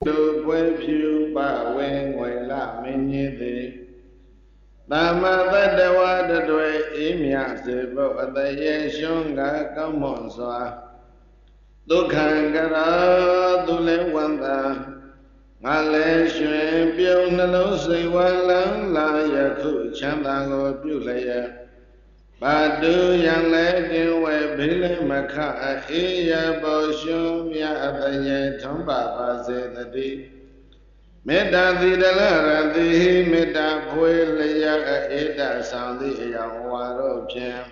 Phu ba wen ngồi la minh như thế Tama tất đa wa tất tuệ ý miạ sự bộ ở tại yên xuống ngã cao mọn xóa Đô khăn cả ra tu lễ quan ta Ngã lễ xuyên biểu nà lâu xây quan lãng la ya khu chán ta ngô biểu lệ ya Bà tư yang lễ tiên huệ bí lễ mà khá ý ya bồ xuống miạ ở tại yên thống bà bà dê ta đi Metta Thidala Rati Metta Phuelaya Eda Sandi Yawaro Pyan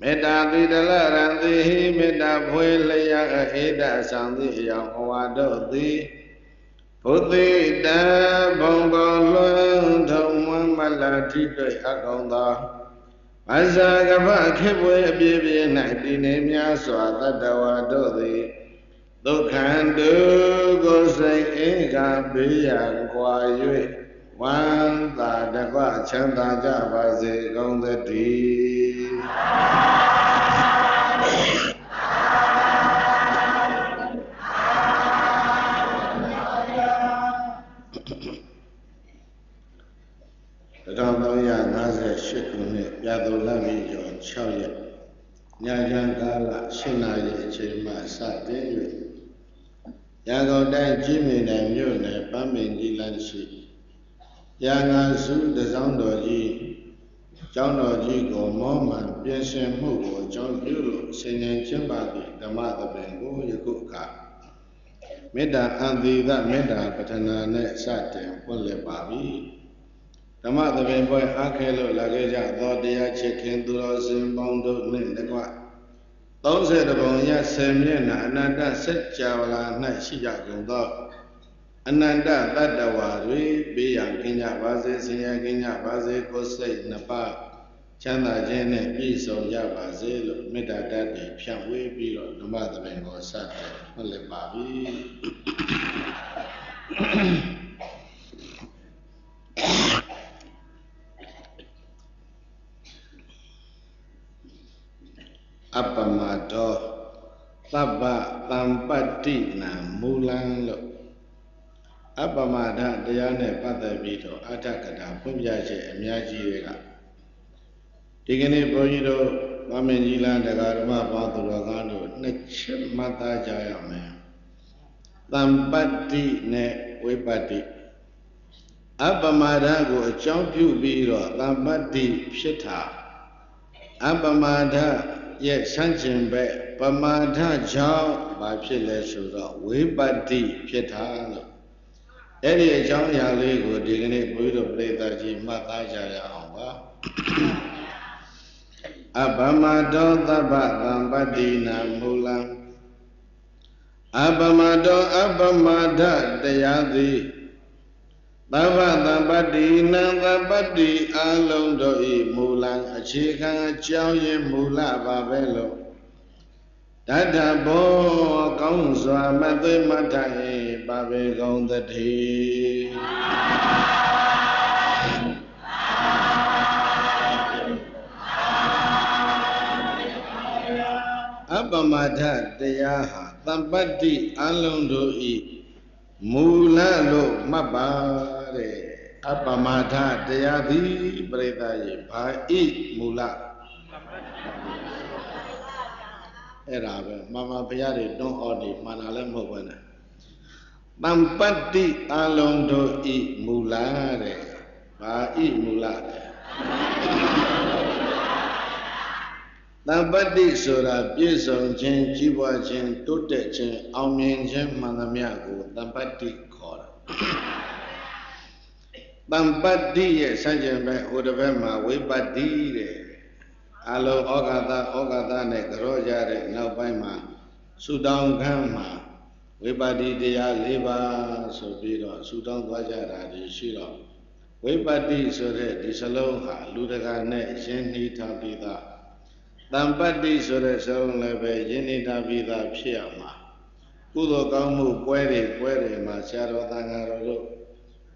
Metta Thidala Rati Metta Phuelaya Eda Sandi Yawaro Di Puthi Da Bongbo Luang Thong Mala Thi Tuệ Akong Da Asa Gapa Khepwe Bie Nai Di Ne Mya Swa Tadawa Do Di Đô khăn đứa cô xây ý gà bí dạng qua yuệ Quán ta đã qua chân ta cha bà dì công thế đi Trong đó nhà ngã sẽ sức công nghệ Gia đồ là vì dọn sau vậy Nhà dân ca là sinh là vậy Chỉ mà xa đến vậy Nhà cầu đen chí mình đèm nhô này bá mình đi lên sĩ Nhà ngã sư để giống đồ gì Trong đồ gì của mô màn biến xem mô của trong biểu lộ Sinh nhân chân bà thị đàm mạ tập bệnh của yêu cụ cả Mết đà an thị đã mết đà bà thân à nệ sát tiền quân lệ bà bí Đàm mạ tập bệnh bởi ác khế lộ là gây ra Đó đi á chế khen tu lo xin bóng đốt nên đất quả Tông sẽ được bóng nhá xem nhé nà Ananda sách chào là nãy sĩ giả cùng đó Ananda tát đà hòa rùi bí dạng kinh nhạc bá dê sinh nhạc kinh nhạc bá dê cô xây nà bá Chán tà chén nè bí sông nhạc bá dê lộ Mết đà đát đi phiang quê bí lộ Nông bá tập bệnh ngồi sát tế Nó lệ bá bí Appamado Tabba Tampati Na Mulan Lo Appamada Dayane Pathabito Atakata Pumbyache Amyaji Rega Digani Bojido Maminjila Dagarma Paduragano Nechit Mata Jayame Tampati Ne Wipati Appamada Go Champu Biro Tampati Pshita Appamada Yet Sanchin Bay, Pamata Jow, by Pilesura, Wibati Pietano. Eddie John Yaligo, digging Buddha Play Mataja Hamba Abamado, the Badina Mulan Abamado, Abamada, the Yadi Baba the Badina, the Badi, Alon doi Mulan, a chicken, a chow ye Mula Babelo. Dada bo, Gonswa, Mother Matai, Babe Gon the tea. Abamada, the Yaha, the Badi, Alon doi Mula lo Mabare. Appamada Deyavi Bredaye Bhai Mula Erabe Mama Piari don't order Manale Mobana Mampati Alondo I Mulare Bhai Mulare Nampati Sura Pison Chen Chiwa Chen Tute Chen Aumien Chen Manamiago Nampati Kora Bampati ye Sanjay Bay Udavema Wipati de Alo Ogata ne Garoja de Naupama Sudan Gama Wipati de Aliba Sobiro Sudan Wajara de Shiro Wipati Sore de Saloha Ludaga ne Jenny Tabida Dampati Sore Salon Lebe Jenny Tabida Piama Kudo Gamu Quere Macharo Tangaro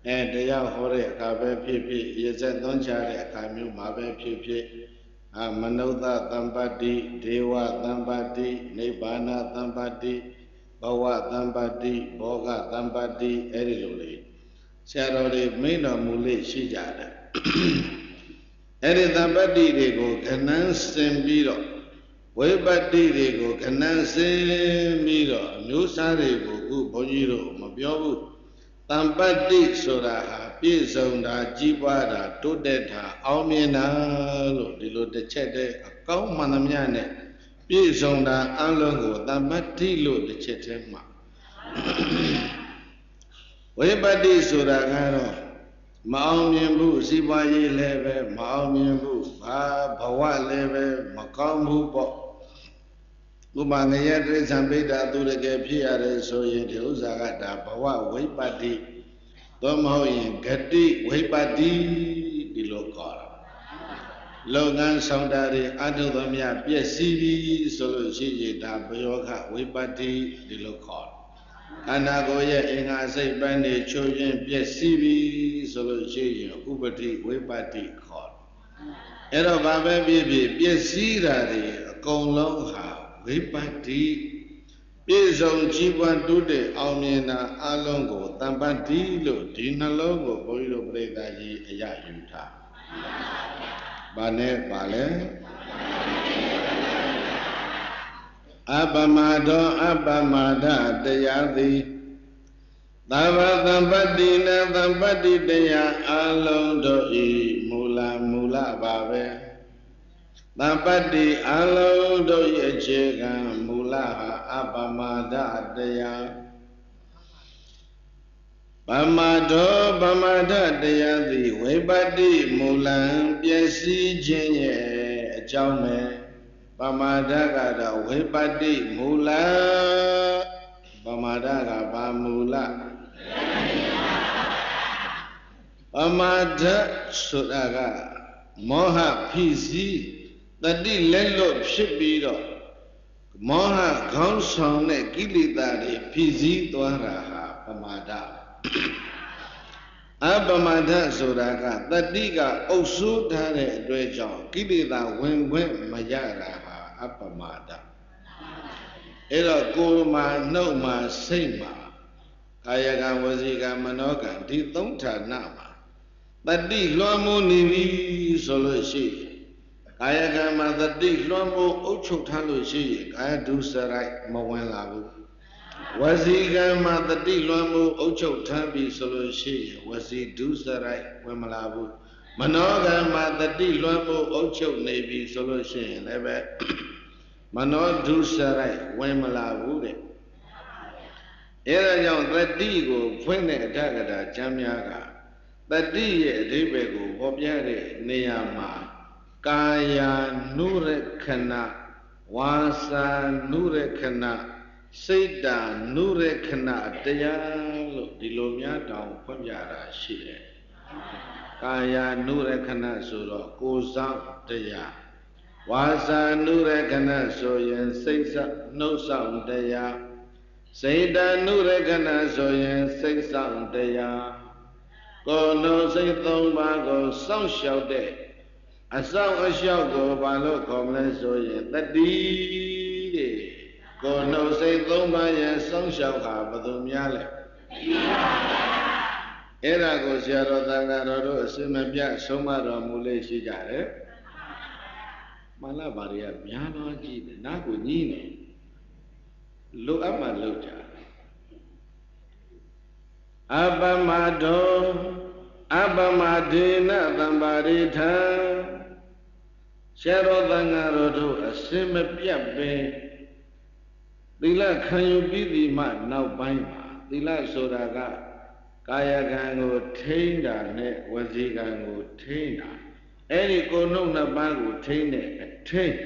And the Yahore Kabe Pipi, Yezet Donchare, Kamu Mabe Pipi, Manoda Dambadi, Dewa Dambadi, Nebana Dambadi, Bawa Tampati, Boga Tampati, Eriloli. Sarori Mino Muli Shijada. Eri Tampati Rego, Kanan Sembiro. Webati Rego, Kanan Sembiro. Nusa Rego, Bojiro, Mabiobu. Tampati Soraha, Pisonda, Jibada, Tudeta, Aumina, Dilo de Chede, Kau Manamiane. Pisonda, Alongo, Tampati Lo de Chetema. Webati Soragano, Maumbu, Sibayi leve, Maumbu, Bawa leve, Makambu Bo. Umangayat Sambida to the Gapiare, so ye Usagata, Bawa, Webati, Tomoyin, Gatti, Webati, the local. Logan Soundari, Adomia, PSCB, Solution, Tabayoka, Webati, the local. Anagoya in a say bandit children, PSCB, Solution, Ubati, Webati, call. Ero Baba Baby, PSC, Gong Webati, Pizon Chiban Dude, Almina, Alongo, Tampantilo, Dina Longo, Boilo Breda, Yuta. Bane Bale Abamada, Deyadi Dava Tampatina, Tampati Deya, Alondo E, Mula Babe. Tampati Alondo Yechega, Mula, Abamada Deya. Bamada Deyadi, Webadi, Mulan, Piesi Jenye, Jaume, Bamadaga, Webadi, Mula, Bamadaga, Bamula, Bamada Sudaga, Moha Pisi, the D. Lelo Shibido, Moha Gonson, Gilidari, Pisi, Dwaraha, Bamada. Abamada Sodaga, the Diga, Osu Tare, Dwejon, Gilida, when Mayara, Abamada. Ela Gurma, Noma, Sema, Kayaga Waziga Manoga, Di Donta Nama. The Di Lomo Nivi Soloshi, Kayaga Mother Di Lomo Ocho Taloshi, Kaya do Sarai, Mowen Labu. Waziga Mother Di Lomo Ocho Tambi Soloshi, was he do Sarai, Wemalabu. Manoga Mother Di Lomo Ocho Navy Solution, Leve Mano do Sarai, Wemalabu. Era young that Digo, Pune Dagada, Jamiaga, that Dia Dibego, Bobiare, Neama, Kaya Nurekana, Wasa Nurekana, Seda Nurekana, Dayalo, Dilomia down, Pamyara, Shire. Kaya Nurekana Suro, Goza, Daya. Wasa Nurekana Soyan, Sesa, no sound Daya. Seda Nurekana Soyan, Sesa, Daya. Go no say Thomba, some shout there. I saw a shout go by look homeless Soyan, that dee. Go no say Thomba, yes, some shout have a Dumiale. Era goes Yaro Dangaro, Simabia, Somaro Mule Shigare. Malabaria, Piano, Nago Nino. Look at my loja. Abamado, Abamadina, Dambarita. Sharo Dangaro, a Simabia. Dila can you be the man now by ma? Dila Sodaga. Kaya gango tainda ne wazigango tainda. Any kono na bango taine tain.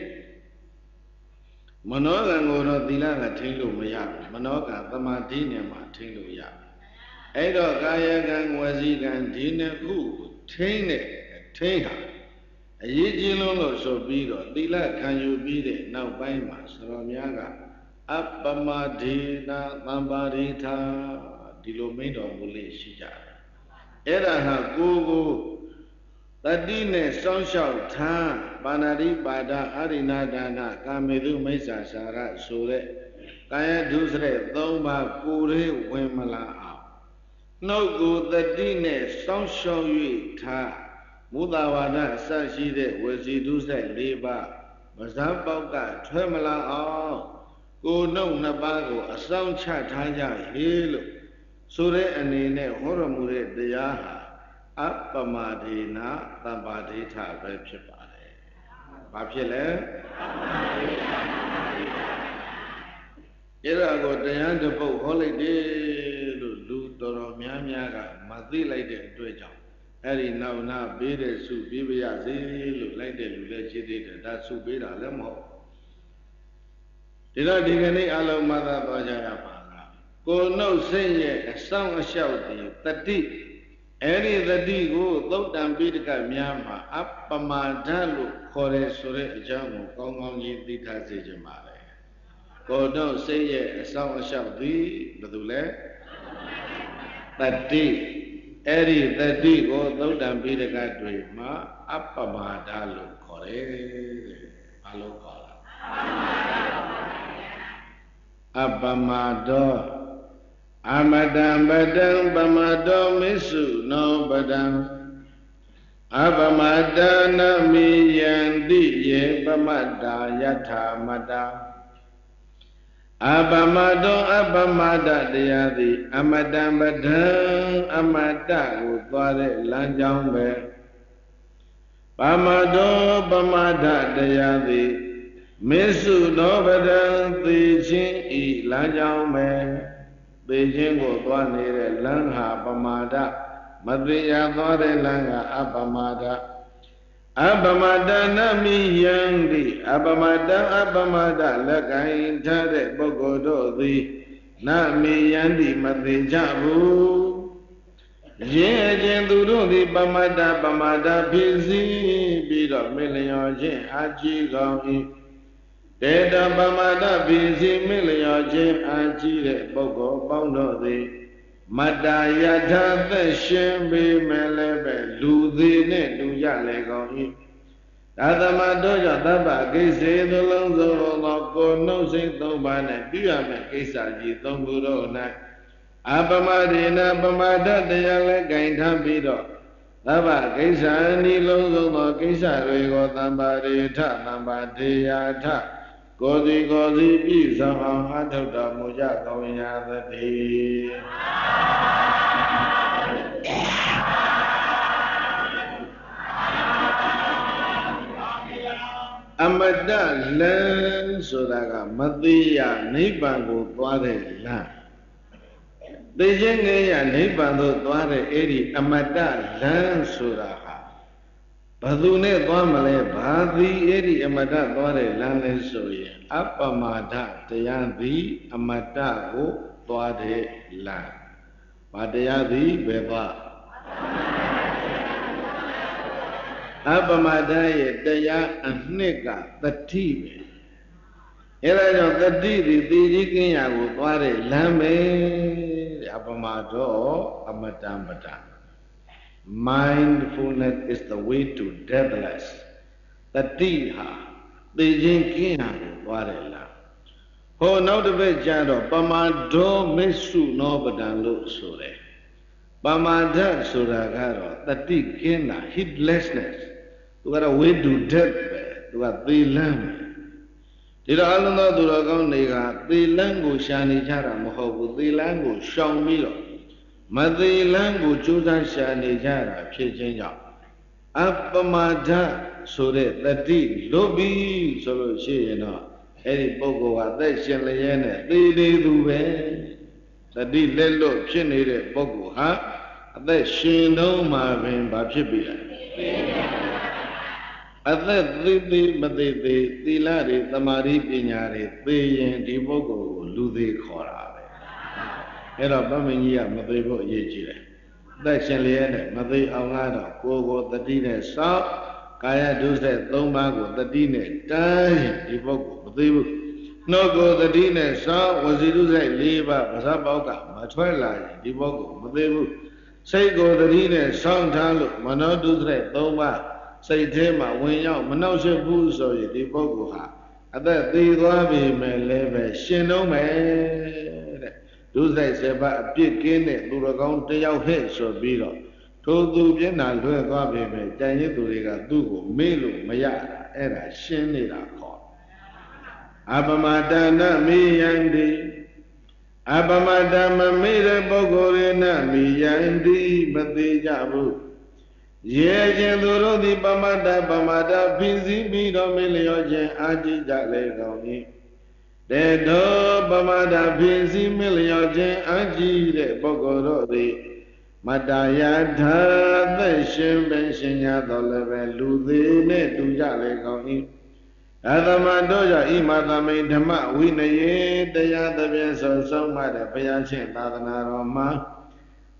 Manogango no dilanga tainlo maya. Manoga tamadine ma tainlo ya. Edo kaya gang wazigan dine ku taine tainha. A yijilo so bido. Dila can you be the now by ma? Saromiaga. Apamadina Mambarita. Dilomino Mule Shija. Era ha Gogo Tadine Sonshao Tan, Banari Bada, Arina Dana, Kamedu Mesa Sara, Sure, Kaya Dusre, Domba, Pure, Wemala. No good the Dine Sonshao Yu Ta, Mudavada, Sashide, Waziduse, Liba, Mazabauka, Tremala, Go no Nabago, a sound chat Hanja, Hill, Sure and Nene, Horamure, the Yaha. Appamadina Tambadita Vepchipare. Papile Irago Dayan boat holiday Lutoro Miamiaga, Mazi like the Dweja. Eri now Bede Su Bibia Zi, like the Lulechi, that Su Beda Lemo. Did I dig any allow mother Bajayapanga? Go no say a song of shouting, that deep. Any the digo, though than Bidika Miama, Appamadalu, Kore Sure Jamu, Gongongi Ditazijamare. Go don't say a song shall be, Badule. That D, Eddie the digo, though than Bidika Dreama, Appamadalu, Kore, Alokola. Appamado. Amadam badam bamadam misu no badam Abamadana miyandi ye bamada yatha mada Abamado abamada deyadi Amadam badam amada utware lanjang be Bamado bamada deyadi Misu no badam tijin I lanjang be Beijing go Dwanere Langha Bamada Madriya Dware Langa Abamada Abamada Nami Yandi Abamada Lagain Tade Bogodo the Nami Yandi Madrijabu Jen Duru the Bamada Busy Bido Million Jen Aji Gongi Deda Bamada busy million Jim Aji Bogo Bono the Madayada the Shimbi Melebe Ludi Ne Duya Lego Adamadoja Daba Gizzy the Lonzo Loco no Sing Domane Biame Gisaji Tomburo Night Abamadina Bamada the Yale Gain Tambido Daba Gisani Lonzo Gisa Rego Tambari Ta Nambadi Ta Godi Pisa Hatota Muja Kawina the Day Amada Lan Sodaga Madia Nibango Twade Lan The Jengaya Nibando Twade Eri Amada Lan Sodaga Badune Dwamale Badi Eri Amada Dware Lane Soye Appamada Tayandi Amada Go Dwade Lan Badayadi Beba Appamada Daya Aneka the Tibe Ela the Didi Diginya go Dware Lame Appamado Amadambada Mindfulness is the way to deathless. The Tiha, the Jinkina, Warela. Ho no the Vejado, Bamado Mesu Nobadan Lu Sure. Bamada Suragaro, the Tikina, heedlessness. You got a way to death, you got the lamb. Did all know the Ragon, the language shani jara moho, the language show me. Mother language Judan Shani Jara, Pijanja. Appamada Sure, the deed, Lobby, Solo Shina, Eddie Bogo, that Shallayana, they do the deed Lelo, Chinere, Bogo, huh? That Shino Marvin Bapchibia. At that, the Lari, the Mari Pinari, the and the Bogo, Ludi Cora. Era Baminia Madebo Yejire. That Shaliana, Madi Alana, Gogo, the Dine Sa, Kaya Duse, Lomago, the Dine, Die, Divogo, No go the Dine Sa, was it Duse, Liva, Mazaboka, Matuela, Divogo, Madebu, စိတ်ကိုသတိနဲ့စောင့်ထားလို့မနောတုစရိုက်၃ပါးစိတ်ထဲမှာဝင်ရောက်မနှောက်ယှက်ဘူးဆိုရင်ဒီပုဂ္ဂိုလ်ဟာအသက်သေးသွားပြီမဲ့လည်းပဲရှင်တော့မယ်တဲ့ဒုစရိုက်7ပါးအပြစ်ကင်းတဲ့သူတော်ကောင်းတယောက်ဟဲ့ဆိုပြီးတော့ထိုသူမျက်နှာလွှဲသွားပြီမဲ့ကြံရစ်သူတွေကသူ့ကိုမေ့လို့မရတာအဲ့ဒါရှင်းနေတာခေါ်အပမတဏမိယံတိအပမတမမေ့တဲ့ပုဂ္ဂိုလ်ရဏမိယံတိမသေးကြဘူးရေခြင်းသူတို့သည်ပမတ္တဖိစီးပြီးတော့မေ့လျော့ခြင်းအာကြည့်ကြလေကောင်း၏တေတောပမတ္တဖိစီးမေ့လျော့ခြင်းအာကြည့်တဲ့ပုဂ္ဂိုလ်တို့သည်မတ္တယာထာသက်ရှင်ပင်ရှင်ညာတော်လည်းပဲလူသေးနဲ့တူကြလေကောင်း၏အသမတို့ကြောင့်ဣမသမိဓမ္မဝိနယေတရားသဖြင့်ဆုံးမတဲ့ဘုရားရှင်သာသနာတော်မှာ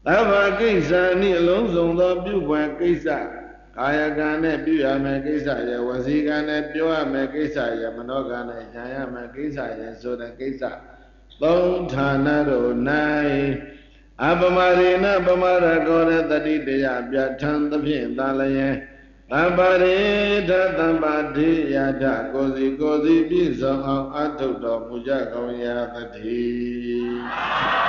သဗ္ဗကိစ္စနှင့်အလုံးစုံသောပြုပွားကိစ္စကာယကံနဲ့ပြုရမယ်ကိစ္စရယ်ဝစီကံနဲ့ပြောရမယ်ကိစ္စရယ်မနောကံနဲ့ဉာဏ်ရမယ်ကိစ္စရယ်ဆိုတဲ့ကိစ္စသုံးဌာနတို့၌အပမရေနပမရကောရတတိတရားပြဋ္ဌာန်းသဖြင့်သာလျင်သဗ္ဗရေထသဗ္ဗတိယထကိုယ်စီပြည့်စုံအောင်အထုတော်မူကြကုန်ရာတည်း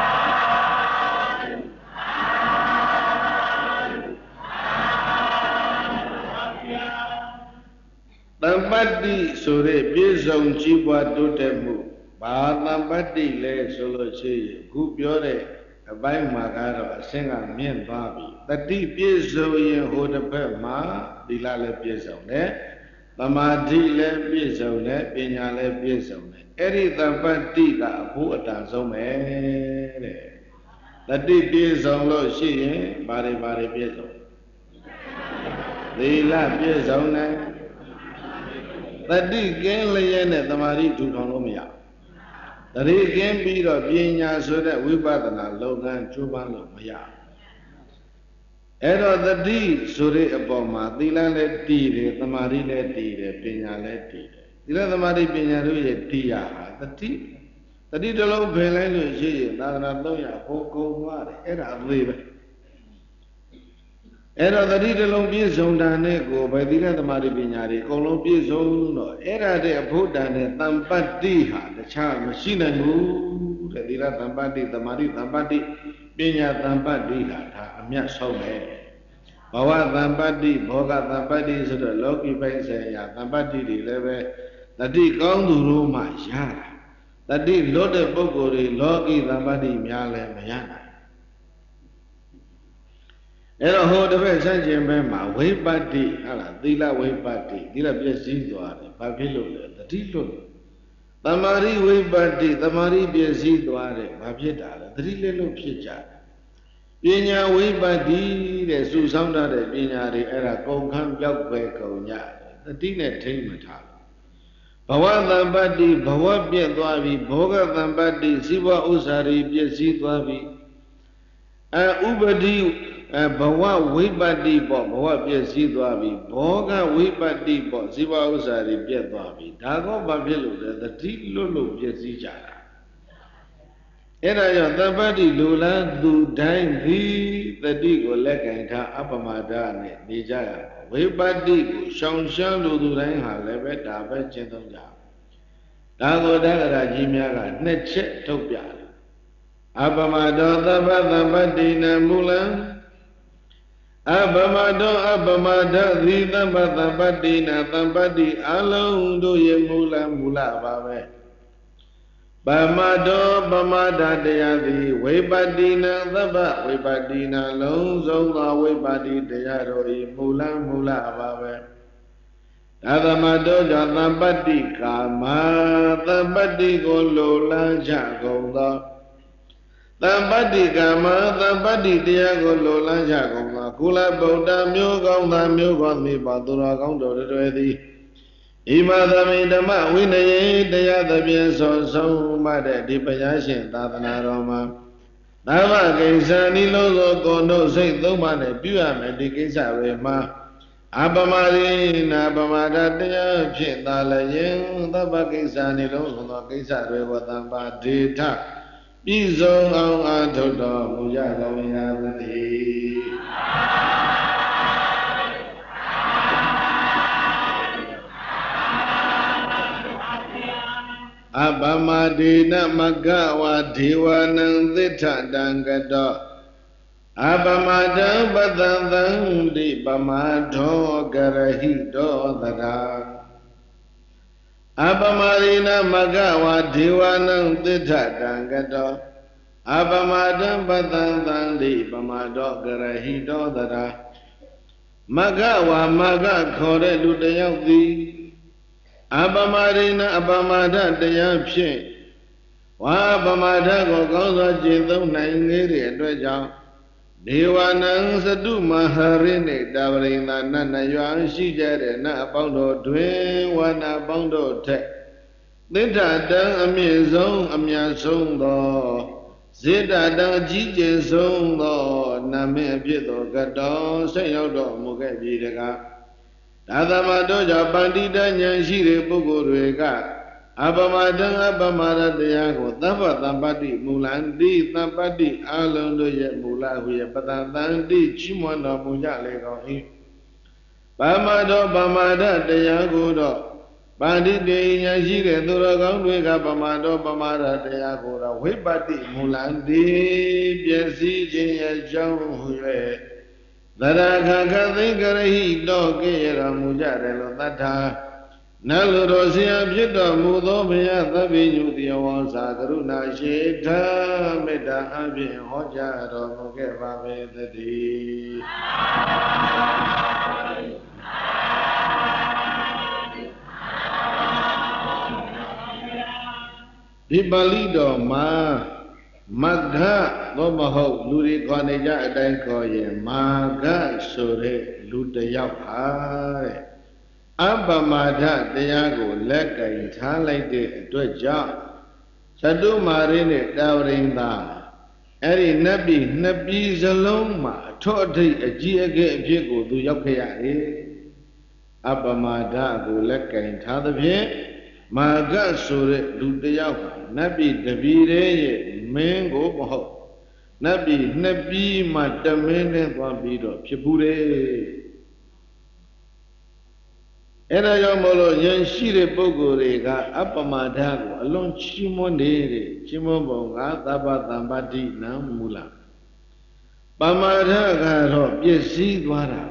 တမ္ပတ္တိဆိုတဲ့ပြည့်စုံကြီးပွားတိုးတက်မှုဘာတမ္ပတ္တိလဲဆိုလို့ရှိရင်အခုပြောတဲ့အပိုင်းမှာကတော့အဆင့်ကမြင့်သွားပြီတတိပြည့်စုံရင်ဟိုတစ်ဖက်မှာသီလလည်းပြည့်စုံတယ်သမာဓိလည်းပြည့်စုံတယ်ပညာလည်းပြည့်စုံတယ်အဲ့ဒီတမ္ပတ္တိကအဖို့အတန်ဆုံးပဲတဲ့တတိပြည့်စုံလို့ရှိရင်ဘာတွေပြည့်စုံသီလပြည့်စုံတယ်တတိကင်းလျက်နဲ့သမာဓိထူထောင်လို့မရတတိကင်းပြီးတော့ပညာဆိုတဲ့ဝိပဿနာလုပ်ငန်းကျိုးပန်းလို့မရအဲ့တော့တတိဆိုတဲ့အပေါ်မှာသီလလည်းတည်တယ်သမာဓိလည်းတည်တယ်ပညာလည်းတည်တယ်သီလသမာဓိပညာတို့ရဲ့တရားဟာတတိတစ်လုံးဖယ်လိုက်လို့ရှိရင်သာသနာ300ဟိုကုန်သွားတယ်အဲ့ဒါအသေးပဲအဲ့တော့တတိတစ်လုံးပြည့်စုံတာနဲ့ကိုပဲသီလသမာဓိပညာတွေအကုန်လုံးပြည့်စုံတော့အဲ့ဒါတဲ့အဖို့တန်တဲ့တမ္ပတ္တိဟာတခြားမရှိနိုင်ဘူးတဲ့သီလတမ္ပတ္တိသမာဓိတမ္ပတ္တိပညာတမ္ပတ္တိဟာဒါအမြတ်ဆုံးပဲဘဝတမ္ပတ္တိဘောဂတမ္ပတ္တိဆိုတော့လောကီပိုင်းဆိုင်ရာတမ္ပတ္တိတွေလည်းပဲတတိကောင်းသူတို့မှရတာတတိလွတ်တဲ့ပုဂ္ဂိုလ်တွေလောကီတမ္ပတ္တိများလည်းမရနိုင်အဲ့တော့ဟိုတစ်ဖက်ဆန့်ကျင်ဘက်မှာဝိပတ္တိဟုတ်လားသီလဝိပတ္တိသီလပြည့်စည်သွားတယ်ဘာဖြစ်လို့လဲတတိလွတ်သမာဓိဝိပတ္တိသမာဓိပြည့်စည်သွားတယ်ဘာဖြစ်တာလဲတတိလည်းလို့ဖြစ်ကြတယ်ပညာဝိပတ္တိတဲ့စုဆောင်းတဲ့ပညာတွေအဲ့ဒါကုန်ခန်းပြောက်ွယ်ကုန်ကြတယ်တတိနဲ့ထိမ့်မထားဘဝတမ္ပတ္တိဘဝပြည့်သွားပြီဘောဂတမ္ပတ္တိစိဘဥစ္စာတွေပြည့်စည်သွားပြီဥပတိဘဝဝိပတ္တိပေါ့ဘဝပြည့်စည်သွားပြီဘောဂဝိပတ္တိပေါ့ဇိဝဥစ္စာတွေပြည့်သွားပြီဒါကောဘာဖြစ်လို့လဲတတိလွတ်လို့ပြည့်စည်ကြတာအဲ့ဒါကြောင့်တပ္ပတ္တိလူလားသူတိုင်းသည်တတိကိုလက်ကင်ထားအပမဒနဲ့နေကြရဝိပတ္တိကိုရှောင်ရှားလူသူတိုင်းဟာလည်းပဲဒါပဲကျင့်သုံးကြဒါကိုတက္ကရာကြီးများကနှစ်ချက်ထုတ်ပြတယ်အပမဒောသဗ္ဗတပ္ပတ္တိနမူလံအပမဒောအပမဒသီသဗ္ဗတပ္ပတ္တိနတပ္ပတ္တိအလုံးတို့ရဲ့မူလပါပဲပမဒောပမဒတရားသည်ဝိပတ္တိနသဗ္ဗဝိပတ္တိနလုံးစုံသောဝိပတ္တိတရားတို့၏မူလပါပဲသာသမတောကြောင့်တပ္ပတ္တိကာမတပ္ပတ္တိကိုလိုလားကြကုန်သောတပ္ပတ္တိကာမတပ္ပတ္တိတရားကိုလိုလားကြကုန်သောကုလဗုဒ္ဓမျိုးကောင်းသားမျိုးကောင်းမိပါသူတော်ကောင်းတို့တွေသည်ဣမသမိဓမ္မဝိနယေတရားသဖြင့်ဆုံးမတဲ့ဒီဘုရားရှင်သာသနာတော်မှာသဗ္ဗကိစ္စနိလုံးသောကိုယ်တို့စိတ်သုံးပါးနဲ့ပြုရမယ်ဒီကိစ္စတွေမှာအပမရိနာပမဒတရားဖြင့်သာလျင်သဗ္ဗကိစ္စနိလုံးသောကိစ္စတွေကိုသံပါဒေထ ပြည်စုံအောင်အားထုတ်တော်မူကြကုန်ရာသတည်းအပမဒေနမဂဝါဒေဝနံသစ္ထတံကတောအပမတံပတံသံတိပမထောကရဟိတောသရာအပမဒေနမဂဝါဒေဝနံသစ္ထတံကတောအပမတံပတံသံတိပမထောကရဟိတောသရာမဂဝါမဂခေါ်တဲ့လူတစ်ယောက်သည်အပမရိဏအပမဒတရားဖြင့်ဝါအပမဒကိုကောင်းစွာကျင့်သုံးနိုင်သေးတဲ့အတွက်ကြောင့်ဒေဝနံသတုမဟာရိနေတဝရိန္ဒနတ်နရွာရှိကြတဲ့နတ်အပေါင်းတို့တွင်ဝါနာပေါင်းတို့ထက်သစ္စာတံအမြင့်ဆုံးအမြတ်ဆုံးသောဇေတတံအကြီးကျယ်ဆုံးသောနာမည်အဖြစ်သောကတော်ဆက်ရောက်တော်မူခဲ့ပြီတကားဒါသမတို့ကြောင့်ပန္တိတဉာဏ်ရှိတဲ့ပုဂ္ဂိုလ်တွေကအပမတံအပမရတရားကိုသဗ္ဗတံပတ္တိမူလံတိသံပတ္တိအာလုံးတို့ရဲ့မူလဟုရဲ့ပတံတန်တိချီးမွမ်းတော်မူကြလေကောင်း၏ပမတော်ပမဒတရားကိုတော့ပန္တိတေဉာဏ်ရှိတဲ့သူတော်ကောင်းတွေကပမတော်ပမရတရားကိုတော့ဝိပတ္တိမူလံတိပျက်စီးခြင်းရဲ့အကြောင်းဟုရဲ့သရခခသိကရဟိတောကေရမူကြတယ်လို့သတ္ထာနတ်လူတော်ဆရာဖြစ်တော်မူသောဘုရားသဗ္ဗညုတိယဝါစာကရုဏာရှိထာမေတ္တာအဖြင့်ဟောကြားတော်မူခဲ့ပါပေသတည်းဒီပါဠိတော်မှာမဂ္ဂသောမဟုတ်လူတွေခေါ်နေကြအတိုင်းခေါ်ရင်မာဂဆိုတဲ့လူတစ်ယောက်ဟာတဲ့အပမဒတရားကိုလက်ကင်ထားလိုက်တဲ့အတွက်ကြောင့်သတုမာရိနဲ့တာဝရိန္ဒာအဲ့ဒီနတ်ပြည်နှစ်ပြည်စလုံးမှာအထွတ်အထိပ်အကြီးအကဲအဖြစ်ကိုသူရောက်ခဲ့ရတယ်အပမဒကိုလက်ကင်ထားသဖြင့်မာဂဆိုတဲ့လူတစ်ယောက်ဟာနတ်ပြည်တစ်ပြည်ရဲ့မင်းကိုမဟုတ်နတ်ပြည်နှစ်ပြည်မှတမင်းနဲ့သွားပြီးတော့ဖြစ်ဘူးတယ်အဲ့ဒါကြောင့်မို့လို့ယဉ်ရှိတဲ့ပုဂ္ဂိုလ်တွေကအပမဒကိုအလွန်ချီးမွမ်းနေတဲ့ချီးမွမ်းပုံကသဗ္ဗတံပတ္တိနံမူလပမဒကတော့ပြည့်စည်သွားတာ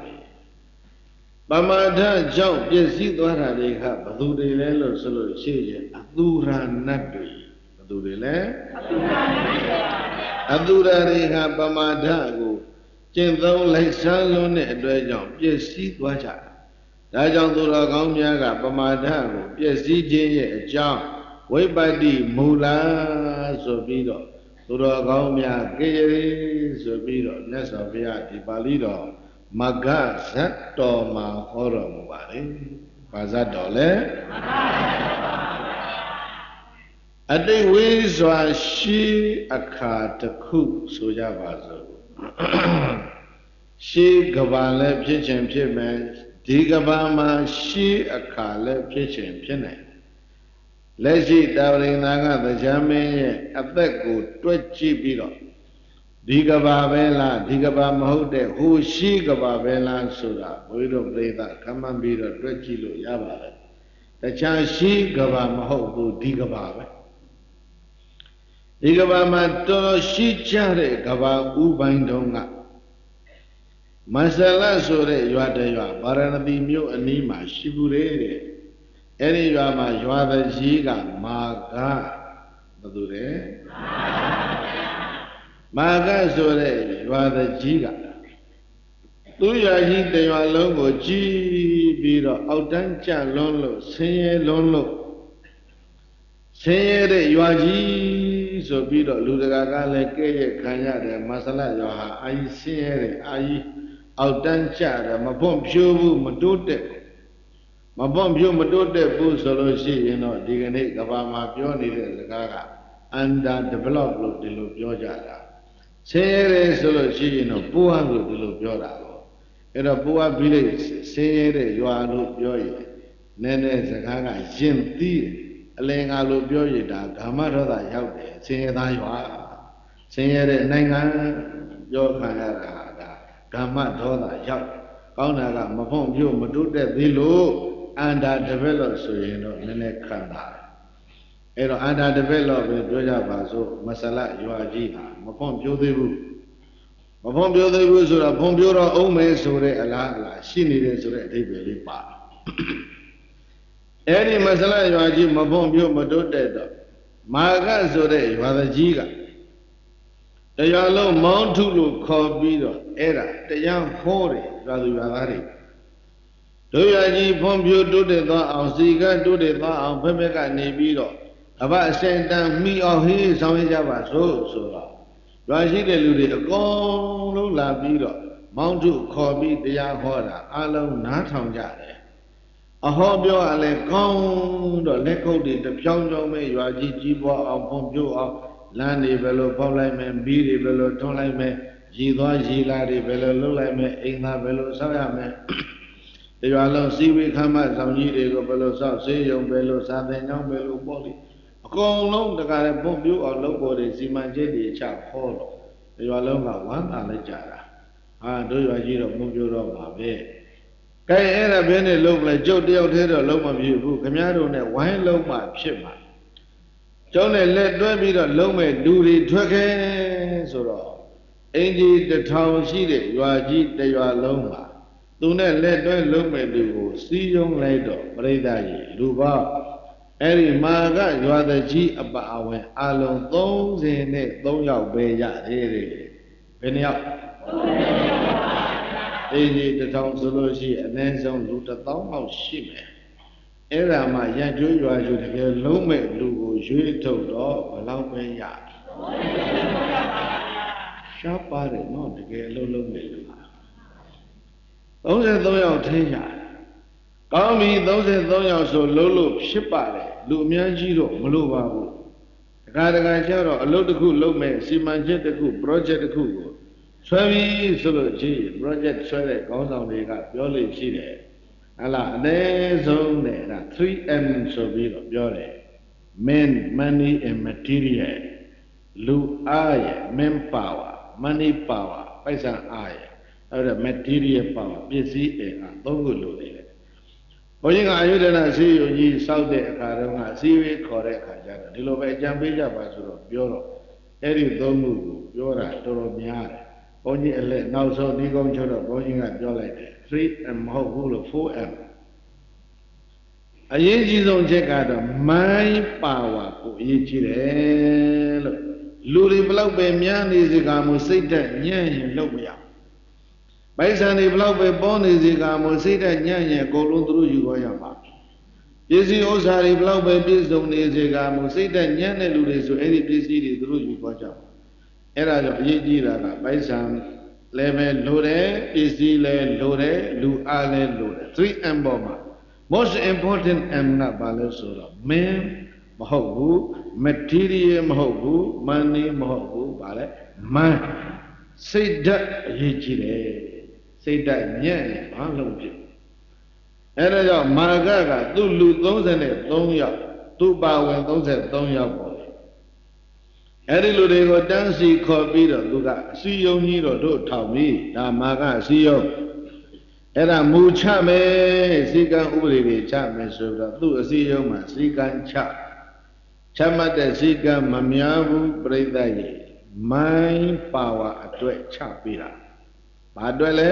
ပမဒကြောင့်ပြည့်စည်သွားတာတွေကဘသူတွေလဲလို့ဆိုလို့ရှိရင်အသူရနတ်တွေဘသူတွေလဲအသူရတွေကပမဒကိုကျင့်သုံးလိုက်စားလုံးတဲ့အတွက်ကြောင့်ပြည့်စည်သွားကြတာဒါကြောင့်သူတော်ကောင်းများကပမဒကိုပြည့်စည်ခြင်းရဲ့အကြောင်းဝိပတ္တိမူလဆိုပြီးတော့သူတော်ကောင်းများကေရီဆိုပြီးတော့မြတ်စွာဘုရားဒီပါဠိတော်မဂ္ဂဇတ်တော်မှာဟောတော်မူပါတယ်။ဘာဇတ်တော်လဲအတိတ်ဝိစွာရှိအခါတစ်ခုဆိုကြပါစို့ရှိကဘာလည်းဖြစ်ခြင်းဖြစ်မယ်ဒီကဘာမှာရှိအခါလည်းဖြစ်ခြင်းဖြစ်နိုင်လက်ရှိတာဝရိန္ဒာကတရားမင်းရဲ့အသက်ကိုတွက်ကြည့်ပြီးတော့ဒီကဘာပဲလားဒီကဘာမဟုတ်တဲ့ဟိုရှိကဘာပဲလားဆိုတာဘုရားတို့ပြိဿခမန်းပြီးတော့တွက်ကြည့်လို့ရပါတယ်တခြားရှိကဘာမဟုတ်ဘူးဒီကဘာပဲဒီကဘာမှာတော်ရှိကြတဲ့ကဘာဥပိုင်းတုံးကမဆလဆိုတဲ့ရွာတရွာဗာရဏသီမြို့အနီးမှာရှိဘူးတဲ့အဲ့ဒီရွာမှာရွာတကြီးကမာဂဘယ်သူလဲမာဂဆိုတဲ့ရွာတကြီးကသူ့ရွာကြီးတရွာလုံးကိုကြည်ပြီးတော့အောက်တန်းကျလွန်းလို့ဆင်းရဲလွန်းလို့ဆင်းရဲတဲ့ရွာကြီးဆိုပြီးတော့လူတကာကလည်းကဲ့ရဲ့ခံရတယ်မဆလရွာဟာအာကြီးဆင်းရဲတယ်အာကြီးအောက်တန်းကျတယ်မပွန့်ဖြိုးဘူးမတိုးတက်မပွန့်ဖြိုးမတိုးတက်ဘူးဆိုလို့ရှိရင်တော့ဒီကနေ့ကဘာမှာပြောနေတဲ့စကားက under develop လို့ဒီလိုပြောကြတာဆင်းရဲတယ်ဆိုလို့ရှိရင်တော့ပိုးဟလို့ဒီလိုပြောတာပေါ့အဲ့တော့ပိုးဟပြီးလိုက်ဆင်းရဲတဲ့ရွာလို့ပြောရင်နည်းနည်းစကားကရင်သီး Lenga Lubio Yida, Gamma Yaude, Sing Daywa, Sing Nangan, Yokanada, Gamma Doda Yau, Kaunaga, Mapon, you Madude, Dilu, and I develop so you know, Nenekanda. Under development, Doja Bazo, Masala, you are Gina, Mapon Beauty. Upon Beauty was a Pompura Ome Sure Alala, she needed to let it pa. Any Masala, you are Jim, Mapon Beau Madoda. Maga Sure, you are the Giga. The yellow Mount Tulu called Bido, Era, the young Hori, rather you are. Do you Pompio do the thought of Ziga, do the thought of Pemeka Nebido? About send down me or his on Java, so. Raji de Ludi, a gong la bido, Mount to call me the Yahoda, alone not on Jade. A hobio ale gong, the leco de Pyongo me, Raji Jibo, or Pompio, or Landi Velo, Polime, Bidi Velo, Tolime, Jido, Giladi Velo, Lulime, Ina Velo, Sayame. The Yalon see we come at some Yidi Velo, South, say young Velo, Southern young Velo, Boli. Gong long the guy Pompio or local de Simanjedi chap hollow. You are long one alejara. Ah, do you agit of Pompio of Mabe? Kay era bene look like Joe Deo Taylor Loma View, Camaro ne wine loma shipman. John let Dwebby the Lome do the Twake so. Angie the town sheet, you are jeet that you are loma. Do not let Dweb Lome do, see young lady, Breda, Luba. Every maga, you are the G about when alone those in it, don't you be ya, penny up. They the town solution and then some loot a thumb of ship. Era my young you are to get low make do, you told dog, allow me ya. Sharp body, not to get low make. Those are the young ya. Call me those that don't so low ship body. Lumia Giro, Maluba. The Gadaga, a load of cool low man, see my jet the cool, project the cool. Swabi solo G, project Swede, goes on the got Yoli Chile. Allah, there's only 3M so be Yole. Men, money, and material. Lu aye, men power, money power, paisa aye. Other material power, busy and don't go loaded. Boying I didn't see you ye South Carolina, see we correct Kajana, the Lobe Jambija Basuro, Bureau, Eri Domu, Yora, Toromiare, only a let now so Nigom Choro, boying at Jolete, 3M Hole 4M. A year's on check out my power, Ichile. Luri Blau Bemian is a gamu Satan, Yan, Lobia. By Sunday Blau by Bon is a gamu Satan, Yan, go through you go yama. Yes, you also have Blau by Bisdom is a gamu Satan, Yan, Luris, so any place through you go jam. Era of Yejira, by some Lemon Lure, Isile Lure, Lu Ale Lure, 3M Boma. Most important am not Balasura. Men, Mahobu, material Mahobu, money Mahobu, Bale, man. Say that Yechile. Say that Yan, Halloween. And I got Magaga, do loot those and it, don't ya, do bow and those that don't ya boy. And it would go dancing called Peter, look at, see you need or do tell me, that Maga, see you. Era mucha me, sigan ubri chame sobra, tu si yo ma sigan cha. Chama de sigan mamiabu bredaye. My power atwe cha pira. Ba dwe le?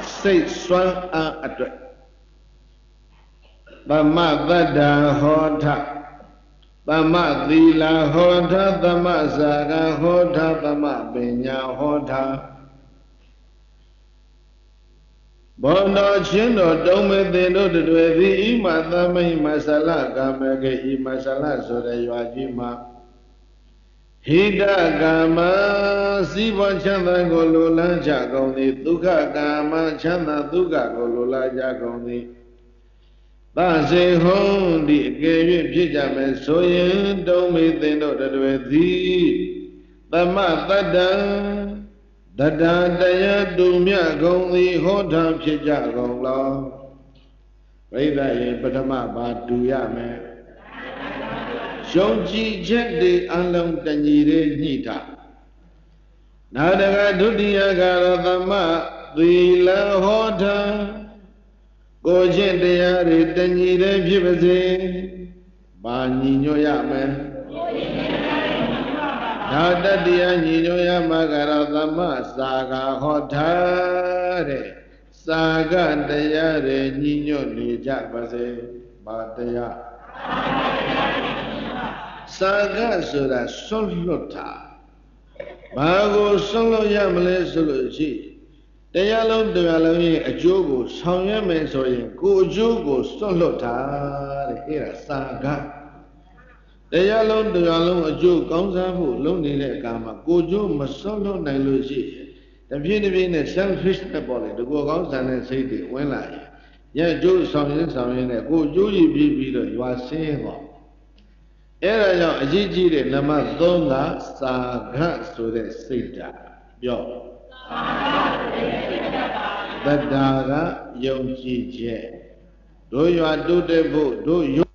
Say swan atwe. Tama vada hota. Tama dila hota, tama zaga hota, tama benya hota. Bono Chino don't make the note to the Imatame Masala Gamake Masala so that you are Jima. Hida Gama Siva Chanda Golula Jagoni, Duka Gama Chanda Duka Golula Jagoni. That's a home, the game Pijame, so you don't make the note to the Mata. Dada Daya Dumia Gongli Hotam Chija Gongla. Reda Patama Batuya me. Yong Ji Jet Along Tanjire Nita Nadaga Dudiaga Rama Vila Hota Gojen de Yari Tanjire Pivaze Bani Noyaman Nada dia Ninoya Magaradama Saga Hota Saga Dayare Nino Nijabase Bataya Saga Sura Solota Bago Solo Yamale Soloji Dayalom Dayalami a Jogo Sonyame Soyin Go Jogo Solota Era Saga Dayalom Dayalom a Joe Gonzabu Lonely Gama Gojo Masolo Nailoji The Viennese selfish body to go outside and say the when I Yet Joe Sonin Sonin Go Joey Bibi you are saying Era Gigi Nama Donga Saga so the Sita Yo The Daga Young Gigi Do you are do the boat do you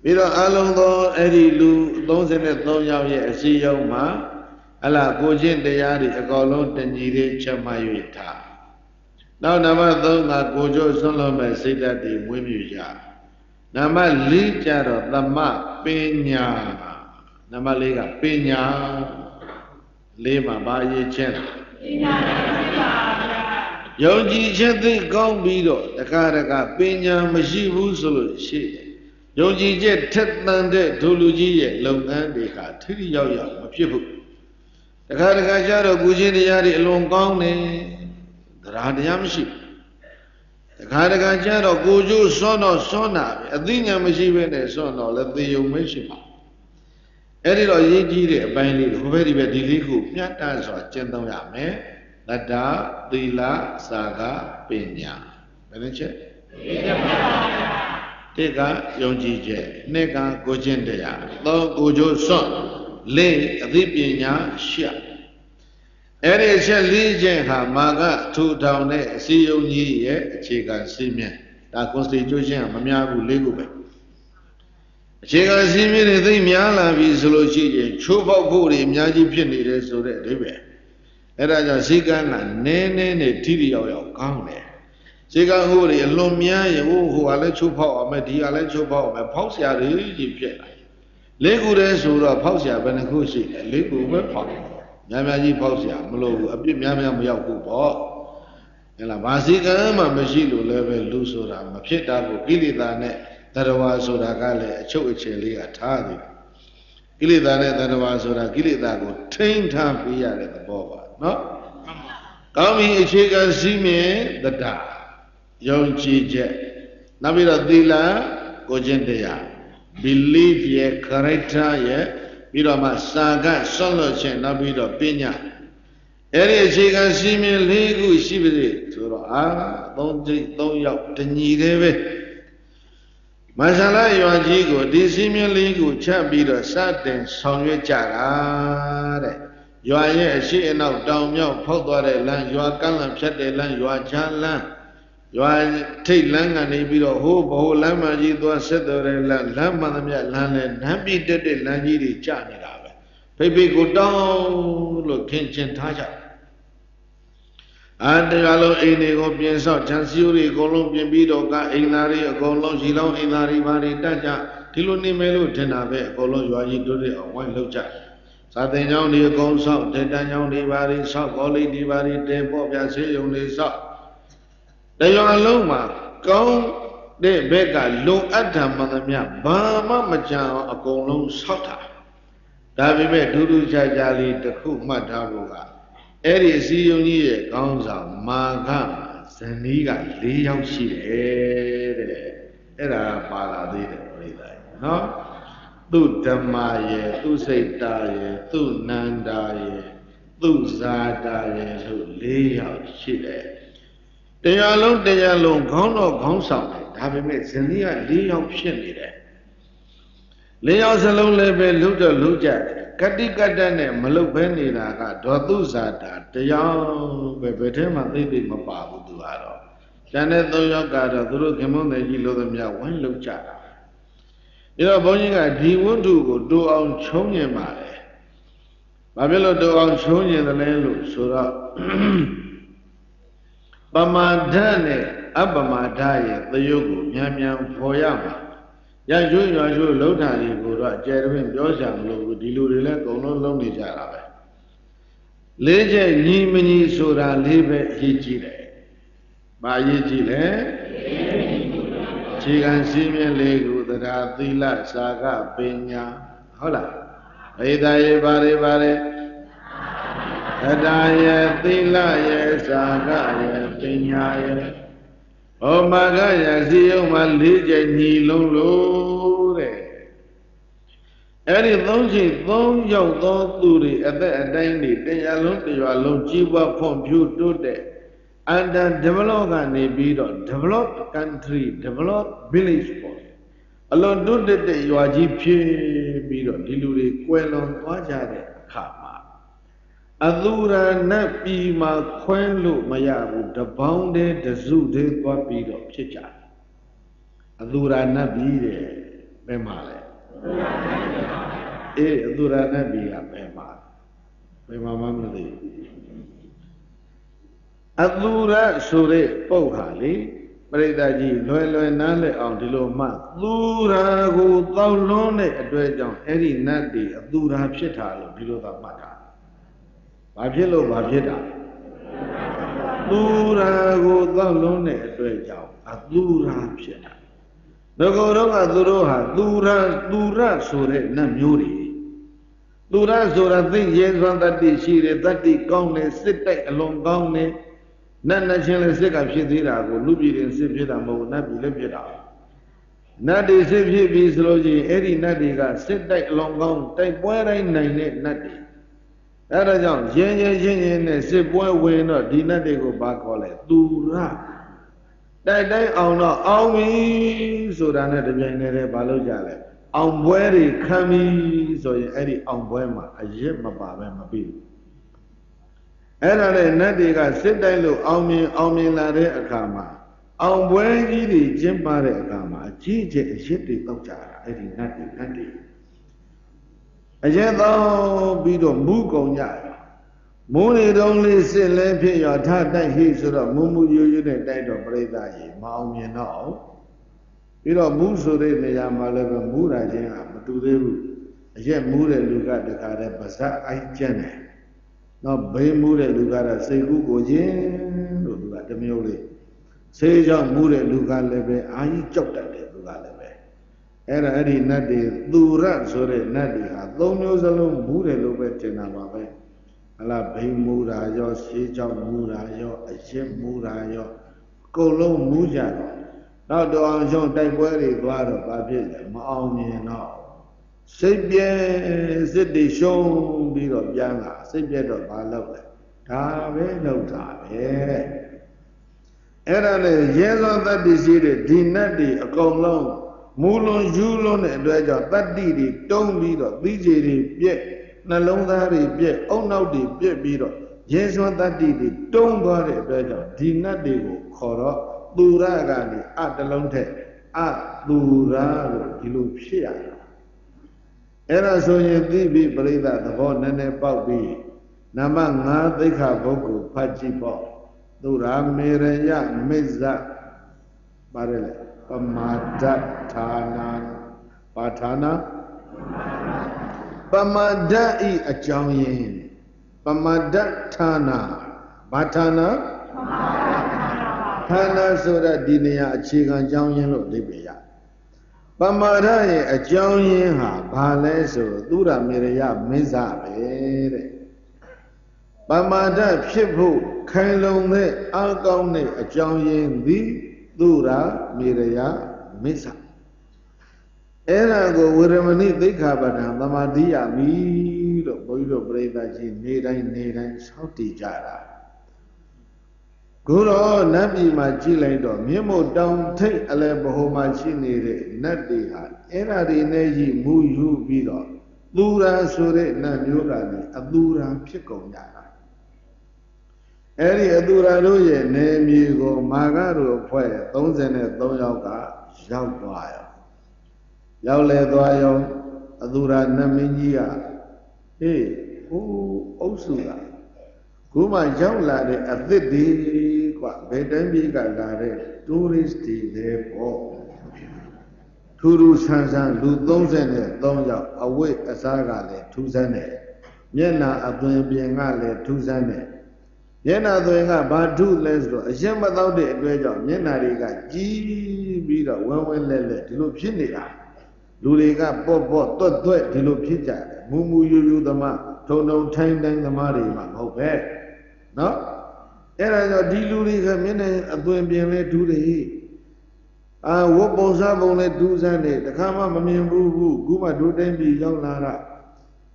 Biro along though Eddie Lu, those in the Thoya, a CEO ma, Allah Gojin de Yari, a golon, and Yiri Chamayuita. Now, Nama Donga Gojo Solomon say that the Wimuja. Nama Lijaro, the ma, Pena, Nama Liga, Pena, Lima, Baye Chen. Yogi Chethi Gong Bido, the Karaka, Pena, Mashivu Sulu, she. Yogi Jet Tetnande, Tuluji, Longan de Katri Yoya, people. The Karaka Gujin Yari alone gone, the Radiamshi. The Karaka Goju Sono Sona, a Dinya Mashiven, Sono, let the Yomishima. Editor Yigi, Bindi, who very deliku, Yatas or Chendoyame, Lada, Dila, Saga, Pena. Veneche? Tega Yongji, Nega Gojendea, Lo Gojo Son, Lay Ripinya Shia. Ere shall legion ha Maga 2 down there, see you ye, Chigan Simeon, that constitution, Mamiabu Legube. Chigan Simeon, the Miala Visology, Chuba Buri, Miaji Pini, so that they were. Era Sigan, Nene, Tidio, County. Sigan Huri, Lumia, who are let you power, Media let you power, Pausia, Piena. Legure Sura, Pausia, Benecusi, Legu Wepa, Yamaji Pausia, Molo, a bit Yamam Yaku, and a Basica, Mamajilu level Lusura, Mapita, Gilidane, that was Soda Gale, a Choicheli, a Tadi. Gilidane, that was Soda Gilidago, 10 times we are at the Boba, no? Coming a chicken, see me, the da. Young Jet. Nabira Dila, Gojendea. Believe ye, character ye, Bidoma Saga, Solo Chen, Nabida Pina. Ere chicken, see me, Legu, Shibiri, to don't yap the Nideve. Masala Yajigo, this email Legu, Chabida, Satin, Sonye Chara. You are here, she and out down your Pogore land, you are Kalam Chate land, you are Chalan. You are take lang and a bit of hope, whole Lamaji, do a setter land, Lamanamia land, and happy dead Langi Chanila. Baby go down, look, Kinchin Taja. And the Yalo Inigo Pienso, Chansuri, Colombian Bidoka, Inari, Colon, Gilon, Inari, Mari Taja, Tiluni Melu, Tenabe, Colon, you are into the one loja. Satin the Gon South, Tetan Divari, South, Oli Divari, Tempo, Yasi, only South. They are Loma, go, they beg a low at them, Madamia, Bama Maja, a Golon Sota. ဒါပေမဲ့ဒုဒုခြားခြားလေးတစ်ခုမှတ်ထားဖို့ကအဲ့ဒီအစည်းအရုံးကြီးရဲ့ခေါင်းဆောင်မာခဇနီးက4 ယောက်ရှိတယ်တဲ့အဲ့ဒါပါလာသေးတယ်ပြိဿာနော်သူဓမ္မရဲ့သူစိတ်တာရဲ့သူနန္ဒာရဲ့သူဇာတာရဲ့လို့4 ယောက်ရှိတယ်တရားလုံးခေါင်းတော့ခေါင်းဆောင်တယ်ဒါပေမဲ့ဇနီးက4 ယောက်ဖြစ်နေတယ်4 ယောက်စလုံးလည်းပဲလှုပ်တော့လှုပ်ကြတယ်ကတိကတ္တနဲ့မလှုပ်ဘဲနေတာကဒေါသုဇာတာတရားပဲဘယ်ထဲမှသိမပါဘူးသူကတော့ကျန်တဲ့3 ယောက်ကတော့သူတို့ခင်မုန်းတယ်ကြီးလို့သမျှဝိုင်းလှုပ်ကြတာဒါတော့ဘုန်းကြီးကဒီဝတ္ထုကိုတူအောင်ချုံးညင်ပါလေဘာဖြစ်လို့တူအောင်ချုံးညင်တယ်လဲလို့ဆိုတော့ပမာဒနဲ့အပမာဒရဲ့သရုပ်ကိုမြန်ဖော်ရမှာရရွှေလှုပ်တာတွေကိုတော့အကျယ်တွင်ပြောကြမလို့ဒီလူတွေလည်းအကုန်လုံးလုံးနေကြတာပဲ4 ချက်ညီမညီဆိုတာ4ပဲအရေးကြီးတယ်။ဘာအရေးကြီးလဲ။ခြေခံစည်းမျဉ်း4ခုသဒ္ဓါသီလစာကပညာဟုတ်လား။ဗေဒရေဘာတွေသဒ္ဓါရဲ့သီလရဲ့စာကရဲ့ပညာရဲ့ဩမာကရစီယုံမှာ4 ချက်ညီလုံးလို့တဲ့အဲ့ဒီ3 ချက်3 ယောက်သောသူတွေအသက်အတိုင်းတွေတရားလုံးကြီးပွားဖွံ့ဖြိုးတိုးတက် under develop ကနေပြီးတော့ develop country develop village ပေါ့အလွန်တိုးတက်တဲ့ရွာကြီးဖြစ်ပြီးတော့ဒီလူတွေကွယ်လွန်သွားကြတဲ့အခါမှာအသူရနတ်ပြည်မှာခွဲလို့မရဘူးတပေါင်းတည်းတစုတည်းသွားပြီးတော့ဖြစ်ကြတယ်အသူရနတ်ပြည်တဲ့ဘယ်မှာလဲအေးအသူရနတ်ပြည်ကဘယ်မှာမှမသိအသူရဆိုတဲ့ပုတ်ဟာလေပရိသတ်ကြီးလွယ်နားလည်အောင်ဒီလိုမှသူရာကိုတောက်လွန်းတဲ့အတွက်ကြောင့်အဲ့ဒီနတ်တွေအသူရာဖြစ်တာလို့ဒီလိုသာမှတ်တာဘာဖြစ်လို့ဘာဖြစ်တာသူရာကိုသောက်လုံးတဲ့အတွက်ကြောင့်အသူရာဖြစ်တာငကောတော့ကသူတို့ဟာသူရဆိုတဲ့နတ်မျိုးတွေသူရဆိုတာသိရဲစွမ်းတတ္တိရှိတယ်တတ္တိကောင်းတယ်စစ်တိုက်အလွန်ကောင်းတယ်နတ်ချင်းလည်းစစ်ကဖြစ်သေးတာကိုလူပြည်ရင်စစ်ဖြစ်တာမဟုတ်နတ်ပြည်လည်းဖြစ်တာနတ်တွေစစ်ဖြစ်ပြီဆိုလို့ရှိရင်အဲ့ဒီနတ်တွေကစစ်တိုက်အလွန်ကောင်းတိုက်ပွဲတိုင်းနိုင်တဲ့နတ်တွေအဲ့ဒါကြောင့်ရင်းနဲ့စစ်ပွဲဝင်တော့ဒီနတ်တွေကိုဘာခေါ်လဲသူရတိုက်အောင်တော့အောင်ပြီဆိုတာနဲ့တပြိုင်တည်းဘာလို့ကြလဲအောင်ပွဲတွေခံပြီဆိုရင်အဲ့ဒီအောင်ပွဲမှာအရက်မပါပဲမပြီးဘူးအဲ့ဒါနဲ့နတ်တွေကစစ်တိုက်လို့အောင်မြင်လာတဲ့အခါမှာအောင်ပွဲကြီးတွေကျင်းပတဲ့အခါမှာအကြီးကျယ်အရက်တွေတောက်ကြတာအဲ့ဒီနတ်တွေအရက်တော့ပြီးတော့မူးကုန်ကြတယ်မူးနေတုံးလေးစစ်လဲဖြစ်ရထတိုက်ဟိဆိုတော့မူရွနဲ့တိုက်တော့ပြိဿကြီးမအောင်မြင်တော့ပြီးတော့မူးဆိုတဲ့နေရာမှာလည်းပဲမူးတာချင်းကမတူသေးဘူးအရက်မူးတဲ့လူကတခါတည်းပါဇက်အိုက်ကျန်းတယ်နောက်ဘေးမူးတဲ့လူကတော့စိတ်ကူးကိုချင်းလို့သူကတမျိုးလေးဆေးကြောင့်မူးတဲ့လူကလည်းပဲအာကြီးကြောက်တတ်တယ်သူကလည်းပဲအဲ့ဒီနတ်တွေသူရဆိုတဲ့နတ်တွေဟာ3 မျိုးစလုံးမူးတယ်လို့ပဲထင်တာပါပဲဟလားဘိမူးတာရောဆေးကြောင့်မူးတာရောအရက်မူးတာရောအကုန်လုံးမူးကြတော့နောက်တော့အောင်ရှုံးတိုက်ပွဲတွေသွားတော့ဘာဖြစ်လဲမအောင်မြင်တော့စိတ်ပြဲစစ်တွေရှုံးပြီးတော့ပြန်လာစိတ်ပြဲတော့ဘာလုပ်လဲဒါပဲလုပ်တာပဲအဲ့ဒါနဲ့ရဲသောတတ္တိရှိတဲ့ဒီနတ်တွေအကုန်လုံးမူလွန်ယူလွန်တဲ့အတွက်ကြောင့်တတ္တိတွေတုံးပြီးတော့သီးခြေတွေပြက်နှလုံးသားတွေပြက်အုံနောက်တွေပြက်ပြီးတော့ရဲစွမ်းတတ္တိတွေတုံးသွားတဲ့အတွက်ကြောင့်ဒီနတ်တွေကိုခေါ်တော့သူရကနေအတလုံးထက်အသူရလို့ဒီလိုဖြစ်ရတယ်အဲ့ဒါဆိုရင်သိပြီပရိသတ်သဘောနည်းနည်းပေါက်ပြီးနံပါတ်5သိက္ခာပုဂ္ဂိုလ်ဖတ်ကြည့်ပေါ့သူရာမေရယမိစ္ဆပါတယ်လေပမာဒဌာနာပါဌာနာပမာဒဤအကြောင်းရင်းပမာဒဌာနာဘာဌာနာဌာနာဆိုတာဒီနေရာအခြေခံအကြောင်းရင်းလို့အဓိပ္ပာယ်ရ ပမာဒရဲ့အကြောင်းရင်းဟာဘာလဲဆိုတော့သုရမေရယမစ္ဆပဲတဲ့ပမာဒဖြစ်ဖို့ခိုင်လုံတဲ့အကောင်းတဲ့အကြောင်းရင်းသည်သုရမေရယမစ္ဆအဲ့ဒါကိုဝေရမဏိသိက္ခာပဒံသမာဓိယမိလို့ဘုန်းကြီးတို့ပြိဿကြီးနေတိုင်းစောင့်တည်ကြတာခုတော့နတ်ပြည်မှာကြည့်လိုက်တော့မြင့်မို့တောင်ထိပ်အလဲဘဟုမှာရှိနေတဲ့နတ်တွေဟာအဲ့ဒါတွေနဲ့ကြီးမူယူပြီးတော့သူရာဆိုတဲ့နတ်မျိုးကလည်းအသူရာဖြစ်ကုန်ကြတာအဲ့ဒီအသူရာတို့ရဲ့နေမြေကိုမာဂတို့ဖွဲ့33ယောက်ကရောက်သွားရောရောက်လေသွားရောအသူရာနတ်မင်းကြီးကဟေးဟိုအုပ်စုကခုမှရောက်လာတဲ့အသစ်တွေကွာဘယ်တိုင်းပြည်ကလာတဲ့ tourist တွေလဲပေါ့ထူးထူးဆန်းဆန်းလူ33ယောက်အဝိတ်အစားကလည်းထူးဆန်းတယ်မျက်နှာအသွင်ပြင်ကလည်းထူးဆန်းတယ်မျက်နှာသွင်ကဘာထူးလဲဆိုတော့အရင်မတော့တဲ့အတွက်ကြောင့်မျက်နှာတွေကကြီးပြီးတော့ဝဲဝဲလဲလဲဒီလိုဖြစ်နေတာလူတွေကပေါ့တွတ်ဒီလိုဖြစ်ကြတယ်မူမူယူသမားထုံထိုင်းတိုင်းသမားတွေမှမဟုတ်ပဲနော်အဲ့ဒါကြောင့်ဒီလူတွေကမျက်နှာအသွင်ပြင်လဲထူးတယ်ဝတ်ပုံစားပုံလဲထူးဆန်းတယ်တခါမှမမြင်ဘူးခုမှဒုတိုင်းပြည်ရောက်လာတာ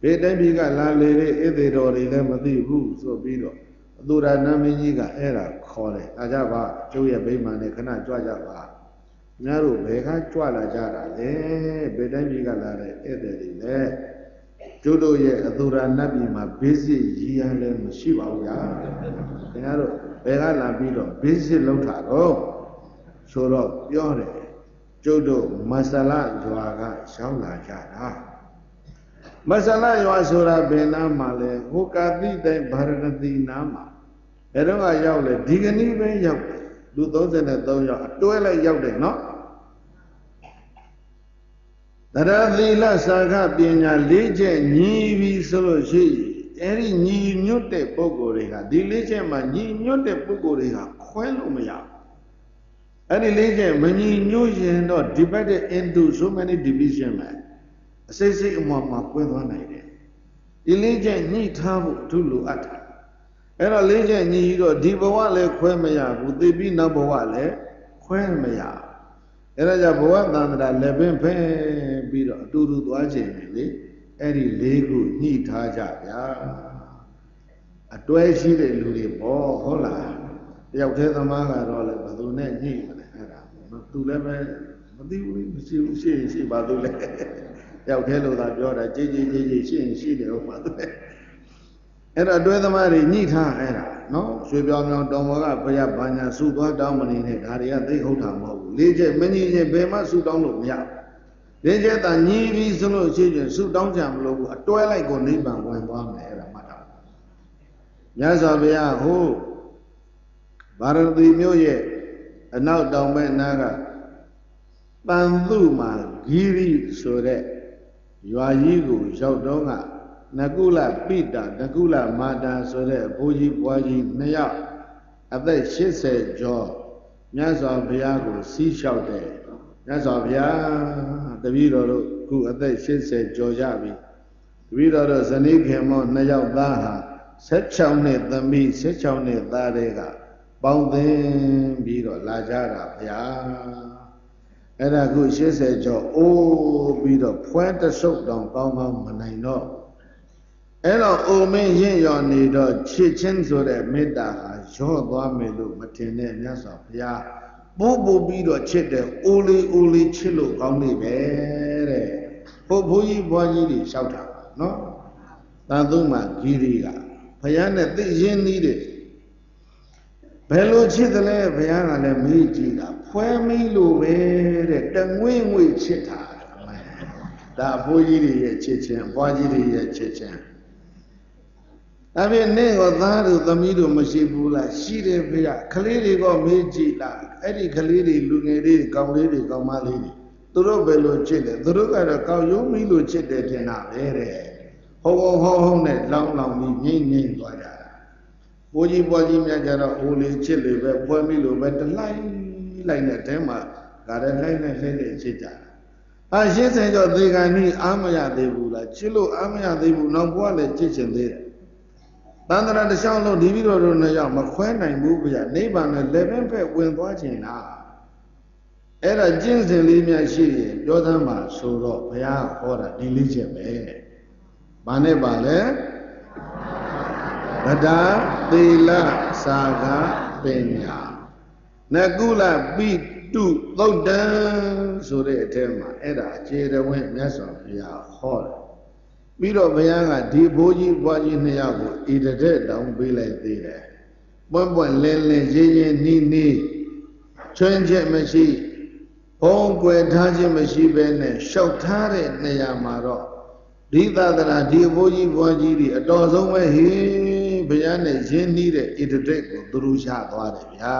ဘေးတိုင်းပြည်ကလာလေတဲ့ဧသေတော်တွေလည်းမသိဘူးဆိုပြီးတော့အသူရနမင်းကြီးကအဲ့ဒါခေါ်တယ်အားကြပါကျုပ်ရဲ့ဗိမာန်နဲ့ခဏကြွကြပါများတို့ဘယ်ကကြွလာကြတာလဲဘေးတိုင်းပြည်ကလာတဲ့ဧသေတွေလည်းကျုပ်တို့ရဲ့အသူရနတ်ပြည်မှာဘေးစစ်ရည်ရန်လည်းမရှိပါဘူးဗျာခင်ဗျားတို့ဘယ်ကလာပြီးတော့ဘေးစစ်လောက်တာတော့ဆိုတော့ပြောတယ်ကျုပ်တို့မဆလရွာကရောက်လာကြတာမဆလရွာဆိုတာဘယ်နားမှာလဲဟိုကာတိတိုင်းဗာရဏသီနားမှာဘယ်တော့ကရောက်လဲဒီကနေ့ပဲရောက်တယ်လူ33ယောက်အတွဲလိုက်ရောက်တယ်နော်တရသီလစာခပညာ၄ချက်ညီပြီဆိုလို့ရှိရင်အဲ့ဒီညီညွတ်တဲ့ပုဂ္ဂိုလ်တွေကဒီ၄ချက်မှာညီညွတ်တဲ့ပုဂ္ဂိုလ်တွေကခွဲလို့မရဘူးအဲ့ဒီ၄ချက်မညီညွတ်ရင်တော့ divided into so many division ပဲအစိတ်အမွာမှာကွဲသွားနိုင်တယ်ဒီ၄ချက်ညှိထားဖို့အထူးလိုအပ်တာအဲ့တော့၄ချက်ညီတော့ဒီဘဝလည်းခွဲမရဘူးသိပြီးနောက်ဘဝလည်းခွဲမရအဲ့ဒါကြောင့်ဘဝသန္တရာလည်းပင်ဖဲပြီးတော့အတူတူသွားခြင်းလေအဲ့ဒီ၄ခုညှိထားကြဗျာအတွဲရှိတဲ့လူတွေပေါ့ဟုတ်လားတယောက်တည်းသမားကတော့လည်းဘယ်သူနဲ့ညှိမလဲအဲ့ဒါသူလည်းပဲမသိဘူးမရှိဘူးရှိပါသူလည်းတယောက်တည်းလို့သာပြောတာကြီးရှိတယ်ဟုတ်ပါသူလည်းအဲ့တော့အတွဲသမားတွေညှိထားအဲ့ဒါနော်ရွှေပြောင်တောင်ပေါ်ကဘုရားဘာညာစုသွားတောင်းမနေနဲ့ဒါတွေကသိဟုတ်တာမဟုတ်ဘူး၄ချက်မညီရင်ဘယ်မှစုတောင်းလို့မရဘူး၄ချက်သာညီပြီးဆိုလို့ရှိရင်စုတောင်းကြမလို့ဘူးအတွဲလိုက်ကိုနိဗ္ဗာန်ဝင်သွားမယ်အဲ့ဒါမှတ်ထားမြတ်စွာဘုရားဟိုဗာရဏသီမြို့ရဲ့အနောက်တောင်ဘက်နားကပန်သူမှာဂီရိဆိုတဲ့ရွာကြီးကိုရောက်တော့ကနကုလပိတာနကုလမာတာဆိုတဲ့ဘိုးကြီးဘွားကြီး2ယောက်အသက်80ကျော်မြတ်စွာဘုရားကိုစီးလျှောက်တယ်မြတ်စွာဘုရားတပည့်တော်တို့ခုအသက်80ကျော်ကြပြီတပည့်တော်တို့ဇနီးခင်မော2ယောက်သားဟာ16နှစ်သမီး16နှစ်သားတွေကပေါင်းသင်းပြီးတော့လာကြတာဘုရားအဲ့ဒါခု80ကျော်အိုးပြီးတော့ဖွဲတဆုပ်တောင်ကောင်းမနိုင်တော့အဲ့တော့အိုမင်းရင့်ရော်နေတော့ချစ်ချင်းဆိုတဲ့မေတ္တာဟာရော့သွားမယ်လို့မထင်နဲ့မြတ်စွာဘုရားပို့ပြီးတော့ချစ်တယ်အိုလေးချစ်လို့ကောင်းနေပဲတဲ့ဘိုးကြီးဘွားကြီးတွေလျှောက်တာနော်သာသုံးမှာဂီရီကဘုရားနဲ့သိရင်းနှီးတယ်ဘယ်လိုချစ်တယ်လဲဘုရားကလည်းမေးကြည့်တာဖွဲမီးလို့ပဲတဲ့တငွေ့ချစ်တာဒါဘိုးကြီးတွေရဲ့ချစ်ချင်းဘွားကြီးတွေရဲ့ချစ်ချင်းဒါဖြင့်နေ့ကသားတို့သမီးတို့မရှိဘူးလားရှိတယ်ဖေရကလေးတွေကမေးကြည့်လားအဲ့ဒီကလေးတွေလူငယ်တွေကောင်လေးတွေကောင်မလေးတွေသူတို့ဘယ်လိုချစ်လဲသူတို့ကတော့ကောက်ရုံးမီးလို့ချစ်တယ်ထင်တာပဲတဲ့ဟုတ်နဲ့လောင်းပြီးငိမ့်သွားကြတာဘိုးကြီးဘွားကြီးများကြတော့အိုလေးချစ်လေပဲဖွဲမီးလို့ပဲတလိုက်နဲ့တဲမှာဒါလည်းလိုက်နဲ့ချစ်ကြတာ ရှင်းစင်ကြောသေကံဤအာမရသေးဘူးလားချစ်လို့အာမရသေးဘူးနောက်ဘဝလည်းချစ်ချင်သေးတယ်တန်တရာတစ်ချောင်းလုံးဒီပြီးတော့နှစ်ယောက်မခွဲနိုင်ဘူးဗျာနိဗ္ဗာန်နဲ့လက်ဘက်ဖက်ဝင်သွားခြင်းလားအဲ့ဒါကျင့်စဉ်လေးများရှိရင်ပြောသမ်းပါဆိုတော့ဘုရားဟောတာဒီလေးချက်ပဲဘာနဲ့ပါလဲဗဒာသီလစာကပညာနကုလပိတုသုတ်တံဆိုတဲ့အထဲမှာအဲ့ဒါအခြေတော်ဝင်မြတ်စွာဘုရားဟောတယ်ပြီးတော့ဘုရားကဒီဘိုးကြီးဘွားကြီးနှစ်ယောက်ကိုဣတတဲ့တောင်းပေးလိုက်သေးတယ်ပွင့်ပွင့်လင်းလင်းရင်းရင်းနှီးနှီးချွင်းချက်မရှိဘုံကွယ်ထားခြင်းမရှိဘဲနဲ့ရှောက်ထားတဲ့နေရာမှာတော့ဒီသာသနာဒီဘိုးကြီးဘွားကြီးတွေအတော်ဆုံးပဲဟေးဘုရားနဲ့ရင်းနှီးတဲ့ဣတတဲ့ကိုသူတို့ရသွားတယ်ဗျာ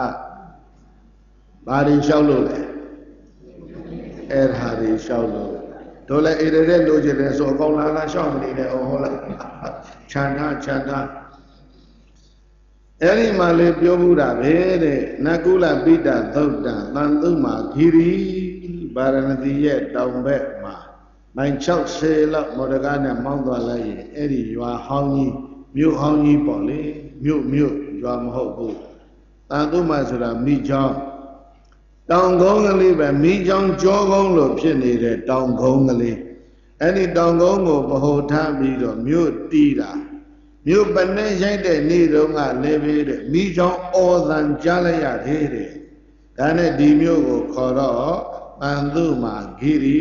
ဘာတွေလျှောက်လို့လဲအဲ့ဒါတွေလျှောက်လို့တို့လည်းဣတတဲ့လိုချင်တယ်ဆိုအကောင်လာလျှောက်မနေနဲ့ဟုတ်လားခြံထားအဲ့ဒီမှာလေပြောမှုတာပဲတဲ့နကုလပိတသုတ်တံသံသုမာဂီရီဗာရဏသီရဲ့တောင်ဘက်မှာမိုင်60လောက်မော်ဒကားနဲ့မောင်းသွားလိုက်ရင်အဲ့ဒီရွာဟောင်းကြီးမြို့ဟောင်းကြီးပေါ့လေမြို့ရွာမဟုတ်ဘူးသံသုမာဆိုတာမိချောင်းတောင်ကုန်းကလေးပဲမိချောင်းကြောကုန်းလို့ဖြစ်နေတဲ့တောင်ကုန်းကလေးအဲ့ဒီတောင်ကုန်းကိုဗဟိုထားပြီးတော့မြို့တီးတာမြို့ပနဲ့ရိုက်တဲ့နေ့တုန်းကလည်းပဲတဲ့မိချောင်းအော်သံကြားလိုက်ရသေးတယ်ဒါနဲ့ဒီမြို့ကိုခေါ်တော့ပန်သူမာဂီရီ